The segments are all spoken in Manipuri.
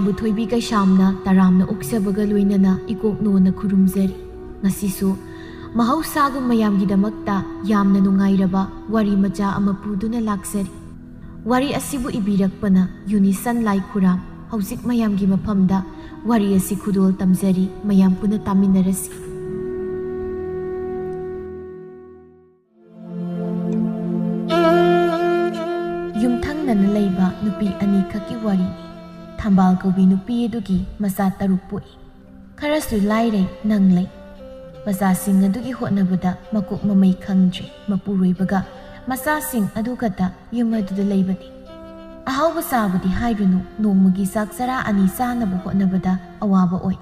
ꯃꯌꯥꯝꯕꯨ ꯊꯣꯏꯕꯤ ꯀꯩꯁꯥꯝꯅ ꯇꯔꯥꯝꯅ ꯑꯣꯛꯆꯕꯒ ꯂꯣꯏꯅꯅ ꯏꯀꯣꯛꯅꯣꯅ ꯈꯨꯔꯨꯝꯖꯔꯤ꯫ ꯉꯁꯤꯁꯨ ꯃꯍꯧꯁꯥꯒꯨꯝ ꯃꯌꯥꯝꯒꯤꯗꯃꯛꯇ ꯌꯥꯝꯅ ꯅꯨꯡꯉꯥꯏꯔꯕ ꯋꯥꯔꯤ ꯃꯆꯥ ꯑꯃ ꯄꯨꯗꯨꯅ ꯂꯥꯛꯆꯔꯤ꯫ ꯋꯥꯔꯤ ꯑꯁꯤꯕꯨ ꯏꯕꯤꯔꯛꯄꯅ ꯌꯨꯅꯤꯁꯟ ꯂꯥꯏꯈꯨꯔꯥꯝ꯫ ꯍꯧꯖꯤꯛ ꯃꯌꯥꯝꯒꯤ ꯃꯐꯝꯗ ꯋꯥꯔꯤ ꯑꯁꯤ ꯈꯨꯗꯣꯜ ꯇꯝꯖꯔꯤ, ꯃꯌꯥꯝ ꯄꯨꯟꯅ ꯇꯥꯃꯤꯟꯅꯔꯁꯤ꯫ ꯌꯨꯝꯊꯪꯅꯅ ꯂꯩꯕ ꯅꯨꯄꯤ ꯑꯅꯤꯈꯛꯀꯤ ꯋꯥꯔꯤꯅꯤ꯫ ꯊꯝꯕꯥꯜ ꯀꯧꯕꯤ ꯅꯨꯄꯤ ꯑꯗꯨꯒꯤ ꯃꯆꯥ 6 ꯄꯣꯛꯏ꯫ ꯈꯔꯁꯨ ꯂꯥꯏꯔꯩ ꯅꯪ ꯂꯩ꯫ ꯃꯆꯥꯁꯤꯡ ꯑꯗꯨꯒꯤ ꯍꯣꯠꯅꯕꯗ ꯃꯀꯣꯛ ꯃꯃꯩ ꯈꯪꯗ꯭ꯔꯤ ꯃꯄꯨꯔꯣꯏꯕꯒ ꯃꯆꯥꯁꯤꯡ ꯑꯗꯨꯒꯇ ꯌꯨꯝ ꯑꯗꯨꯗ ꯂꯩꯕꯅꯤ꯫ ꯑꯍꯥꯎꯕ ꯆꯥꯕꯗꯤ ꯍꯥꯏꯔꯨꯅꯨ, ꯅꯣꯡꯃꯒꯤ ꯆꯥꯛ ꯆꯔꯥ 2 ꯆꯥꯅꯕ ꯍꯣꯠꯅꯕꯗ ꯑꯋꯥꯕ ꯑꯣꯏ꯫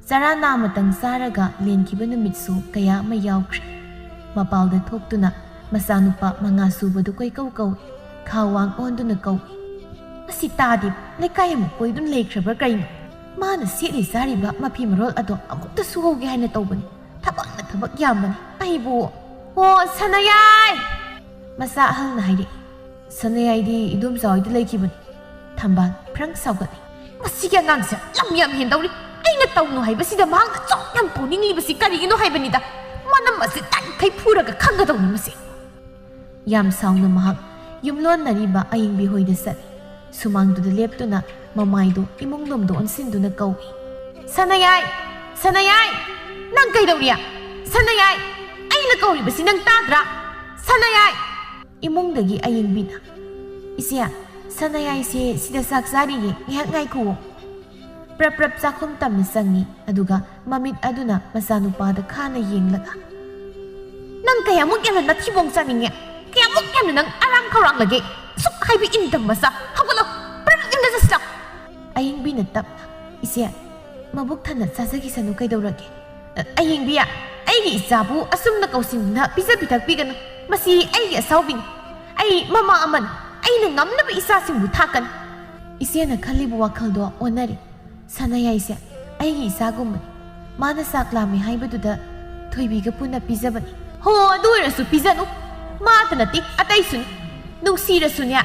ꯆꯔꯥ ꯅꯥꯃꯇꯪ ꯆꯥꯔꯒ ꯂꯦꯟꯈꯤꯕ ꯅꯨꯃꯤꯠꯁꯨ ꯀꯌꯥ ꯑꯃ ꯌꯥꯎꯈ꯭ꯔꯦ꯫ ꯃꯄꯥꯜꯗ ꯊꯣꯛꯇꯨꯅ ꯃꯆꯥꯅꯨꯄꯥ 5 ꯁꯨꯕꯗꯨ ꯀꯣꯏꯀꯧ ꯀꯧꯏ, ꯈꯥꯋꯥꯡ ꯑꯣꯟꯗꯨꯅ ꯀꯧꯏ꯫ ꯃꯁꯤ ꯇꯥꯗꯦ, ꯂꯩꯀꯥꯏ ꯑꯃ ꯀꯣꯏꯗꯨꯅ ꯂꯩꯈ꯭ꯔꯕ꯭ꯔꯥ ꯀꯩꯅꯣ? ꯃꯥꯅ ꯁꯦꯠꯂꯤ ꯆꯥꯔꯤꯕ ꯃꯐꯤ ꯃꯔꯣꯜ ꯑꯗꯣ ꯑꯃꯨꯛꯇ ꯁꯨꯍꯧꯒꯦ ꯍꯥꯏꯅ ꯇꯧꯕꯅꯤ꯫ ꯊꯕꯛꯅ ꯊꯕꯛ ꯌꯥꯝꯕꯅꯤ ꯑꯩꯕꯨ꯫ ꯑꯣ ꯁꯅꯥꯌꯥꯏ! ꯃꯆꯥ ꯑꯍꯜꯅ ꯍꯥꯏꯔꯛꯏ꯫ ꯁꯅꯥꯌꯥꯏꯗꯤ ꯏꯗꯣꯝꯆꯥ ꯍꯣꯏꯗ ꯂꯩꯈꯤꯕꯅꯤ꯫ ꯊꯝꯕꯥꯜ ꯐ꯭ꯔꯪ ꯁꯥꯎꯒꯠꯂꯤ꯫ ꯃꯁꯤꯒꯤ ꯑꯉꯥꯡꯁꯦ ꯂꯝ ꯌꯥꯝ ꯍꯦꯟꯗꯧꯔꯤ꯫ ꯑꯩꯅ ꯇꯧꯅꯨ ꯍꯥꯏꯕꯁꯤꯗ ꯃꯍꯥꯛꯅ ꯆꯣꯛ ꯌꯥꯝ ꯇꯧꯅꯤꯡꯂꯤꯕꯁꯤ ꯀꯔꯤꯒꯤꯅꯣ ꯍꯥꯏꯕꯅꯤꯗ꯫ ꯃꯅꯝ ꯑꯁꯤ ꯇꯟꯈꯩ ꯐꯨꯔꯒ ꯈꯪꯒꯗꯧꯅꯤ ꯃꯁꯤ꯫ ꯌꯥꯝ ꯁꯥꯎꯅ ꯃꯍꯥꯛ ꯌꯨꯝꯂꯣꯟꯅꯔꯤꯕ ꯑꯌꯤꯡꯕꯤ ꯍꯣꯏꯗ ꯆꯠꯂꯤ꯫ ꯁꯨꯃꯥꯡꯗꯨꯗ ꯂꯦꯞꯇꯨꯅ ꯃꯃꯥꯏꯗꯨ ꯏꯃꯨꯡꯂꯣꯝꯗ ꯑꯣꯟꯁꯤꯟꯗꯨꯅ ꯀꯧꯏ꯫ ꯁꯅꯥꯌꯥꯏ! ꯁꯅꯥꯌꯥꯏ! ꯅꯪ ꯀꯩꯗꯧꯔꯤ? ꯁꯅꯥꯌꯥꯏ! ꯑꯩꯅ ꯀꯧꯔꯤꯕꯁꯤ ꯅꯪ ꯇꯥꯗ꯭ꯔꯥ? ꯁꯅꯥꯌꯥꯏ! ꯏꯃꯨꯡꯗꯒꯤ ꯑꯌꯤꯡꯕꯤꯅ, ꯏꯆꯦ, ꯁꯅꯥꯌꯥꯏꯁꯦ ꯁꯤꯗ ꯆꯥꯛ ꯆꯥꯔꯤꯌꯦ, ꯉꯥꯏꯍꯥꯛ ꯉꯥꯏꯈꯨꯋꯣ꯫ ꯄ꯭ꯔꯞ ꯄ꯭ꯔꯞ ꯆꯥꯛꯈꯨꯝ ꯇꯝꯅ ꯆꯪꯉꯤ, ꯑꯗꯨꯒ ꯃꯃꯤꯠ ꯑꯗꯨꯅ ꯃꯆꯥꯅꯨꯄꯥꯗ ꯈꯥꯅ ꯌꯦꯡꯂꯒ, ꯅꯪ ꯀꯌꯥꯃꯨꯛ ꯌꯥꯝꯅ ꯅꯊꯤꯕꯣꯡ ꯆꯥꯅꯤꯡꯉꯦ? ꯀꯌꯥꯃꯨꯛ ꯌꯥꯝꯅ ꯅꯪ ꯑꯔꯥꯝ ꯈꯧꯔꯥꯡꯂꯒꯦ? ꯁꯨꯛ ꯍꯥꯏꯕ ꯏꯟꯗꯕ ꯃꯆꯥ, ꯍꯧꯒꯠꯂꯣ, ꯄ꯭ꯔꯞ ꯌꯨꯝꯗ ꯆꯠꯁꯤꯂꯥꯎ꯫ ꯑꯌꯤꯡꯕꯤꯅ ꯇꯞꯅ, ꯏꯆꯦ, ꯃꯕꯨꯛ ꯊꯟꯅ ꯆꯥꯖꯈꯤꯁꯅꯨ, ꯀꯩꯗꯧꯔꯒꯦ? ꯑꯌꯤꯡꯕꯤ, ꯑꯩꯒꯤ ꯏꯆꯥꯕꯨ ꯑꯁꯨꯝꯅ ꯀꯧꯁꯤꯟꯗꯨꯅ ꯄꯤꯖ ꯄꯤꯊꯛꯄꯤꯒꯅꯨ꯫ ꯃꯁꯤ ꯑꯩꯒꯤ ꯑꯁꯥꯎꯕꯤꯅꯤ꯫ ꯑꯩ ꯃꯃꯥ ꯑꯃꯅꯤ꯫ ꯑꯩꯅ ꯉꯝꯅꯕ ꯏꯆꯥꯁꯤꯡꯕꯨ ꯊꯥꯛꯀꯅꯤ꯫ ꯏꯆꯦꯅ ꯈꯜꯂꯤꯕ ꯋꯥꯈꯜꯗꯣ ꯑꯣꯟꯅꯔꯤ꯫ ꯁꯅꯥꯌꯥꯏꯁꯦ ꯑꯩꯒꯤ ꯏꯆꯥꯒꯨꯝꯕꯅꯤ꯫ ꯃꯥꯅ ꯆꯥꯛ ꯂꯥꯝꯃꯤ ꯍꯥꯏꯕꯗꯨꯗ ꯊꯣꯏꯕꯤꯒ ꯄꯨꯟꯅ ꯄꯤꯖꯕꯅꯤ꯫ ꯍꯣ, ꯑꯗꯨ ꯑꯣꯏꯔꯁꯨ ꯄꯤꯖꯅꯨ꯫ ꯃꯥꯇ ꯅꯠꯇꯦ, ꯑꯇꯩꯁꯨꯅꯤ꯫ ꯅꯨꯡꯁꯤꯔꯁꯨꯅꯦ,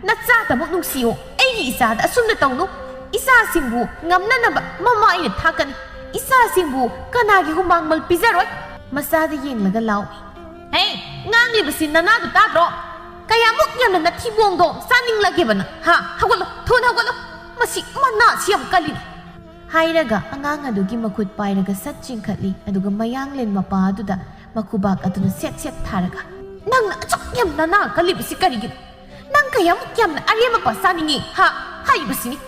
ꯅꯆꯥꯇꯃꯛ ꯅꯨꯡꯁꯤꯌꯣ꯫ ꯑꯩꯒꯤ ꯏꯆꯥꯗ ꯑꯁꯨꯝꯅ ꯇꯧꯅꯨ꯫ ꯏꯆꯥꯁꯤꯡꯕꯨ ꯉꯝꯅꯅꯕ ꯃꯃꯥ ꯑꯩꯅ ꯊꯥꯛꯀꯅꯤ꯫ ꯏꯆꯥꯁꯤꯡꯕꯨ ꯀꯅꯥꯒꯤ ꯍꯨꯃꯥꯡꯃꯜ ꯄꯤꯖꯔꯣꯏ꯫ ꯃꯆꯥꯗ ꯌꯦꯡꯂꯒ ꯂꯥꯎꯏ꯫ ꯍꯦ, ꯉꯥꯡꯂꯤꯕꯁꯤ ꯅꯅꯥꯗꯨ ꯇꯥꯗ꯭ꯔꯣ? ꯀꯌꯥꯃꯨꯛ ꯌꯥꯝꯅ ꯅꯊꯤꯕꯣꯡꯗꯣ ꯆꯥꯅꯤꯡꯂꯒꯦꯕ ꯅꯪ? ꯍꯧꯒꯠꯂꯣ, ꯊꯨꯅ ꯍꯧꯒꯠꯂꯣ꯫ ꯃꯁꯤ ꯃꯅꯥꯁꯤ ꯌꯥꯝ ꯀꯜꯂꯤꯅꯤ꯫ ꯍꯥꯏꯔꯒ ꯑꯉꯥꯡ ꯑꯗꯨꯒꯤ ꯃꯈꯨꯠ ꯄꯥꯏꯔꯒ ꯁꯠ ꯆꯤꯡꯈꯠꯂꯤ, ꯑꯗꯨꯒ ꯃꯌꯥꯡꯂꯦꯟ ꯃꯄꯥ ꯑꯗꯨꯗ ꯃꯈꯨꯕꯥꯛ ꯑꯗꯨꯅ ꯁꯦꯠ ꯁꯦꯠ ꯊꯥꯔꯒ, ꯅꯪꯅ ꯑꯁꯨꯛ ꯌꯥꯝ ꯅꯅꯥ ꯀꯜꯂꯤꯕꯁꯤ ꯀꯔꯤꯒꯤꯅꯣ? ꯅꯪ ꯀꯌꯥꯃꯨꯛ ꯌꯥꯝꯅ ꯑꯔꯦꯝ ꯑꯄꯥ ꯆꯥꯅꯤꯡꯉꯤ ꯍꯥꯏꯕꯁꯤꯅꯤ꯫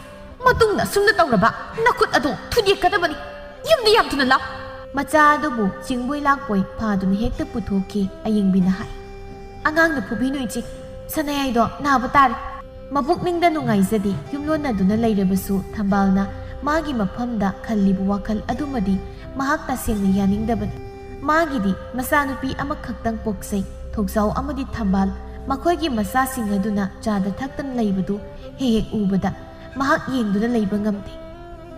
ꯃꯇꯨꯡꯗ ꯑꯁꯨꯝꯅ ꯇꯧꯔꯕ ꯅꯈꯨꯠ ꯑꯗꯣ ꯊꯨꯗꯦꯛꯀꯗꯕꯅꯤ꯫ ꯌꯨꯝꯗ ꯌꯥꯝ ꯊꯨꯅ ꯂꯥꯎ꯫ ꯃꯆꯥ ꯑꯗꯨꯕు ꯆꯤꯡꯕꯣꯏ ꯂꯥꯛꯄꯣꯏ ꯐꯥꯗꯨꯅ ꯍꯦꯛꯇ ꯄꯨꯊꯣꯛꯈꯤ꯫ ꯑꯌꯤꯡꯕꯤꯅ ꯍꯥꯏ, ꯑꯉꯥꯡꯅ ꯐꯨꯕꯤꯅꯨ ꯏꯆꯦ, ꯁꯅꯥꯌꯥꯏꯗꯣ ꯅꯥꯕ ꯇꯥꯔꯦ꯫ ꯃꯕꯨꯛꯅꯤꯡꯗ ꯅꯨꯡꯉꯥꯏꯖꯗꯦ ꯌꯨꯝꯂꯣꯟꯅꯗꯨꯅ ꯂꯩꯔꯕꯁꯨ ꯊꯝꯕꯥꯜꯅ ꯃꯥꯒꯤ ꯃꯐꯝꯗ ꯈꯜꯂꯤꯕ ꯋꯥꯈꯜ ꯑꯗꯨꯃꯗꯤ ꯃꯍꯥꯛ ꯇꯁꯦꯡꯅ ꯌꯥꯅꯤꯡꯗꯕꯅꯤ꯫ ꯃꯥꯒꯤꯗꯤ ꯃꯆꯥꯅꯨꯄꯤ ꯑꯃꯈꯛꯇꯪ ꯄꯣꯛꯆꯩ꯫ ꯊꯣꯛꯆꯥꯎ ꯑꯃꯗꯤ ꯊꯝꯕꯥꯜ, ꯃꯈꯣꯏꯒꯤ ꯃꯆꯥꯁꯤꯡ ꯑꯗꯨꯅ ꯆꯥꯗ ꯊꯛꯇꯅ ꯂꯩꯕꯗꯨ ꯍꯦꯛ ꯍꯦꯛ ꯎꯕꯗ ꯃꯍꯥꯛ ꯌꯦꯡꯗꯨꯅ ꯂꯩꯕ ꯉꯝꯗꯦ꯫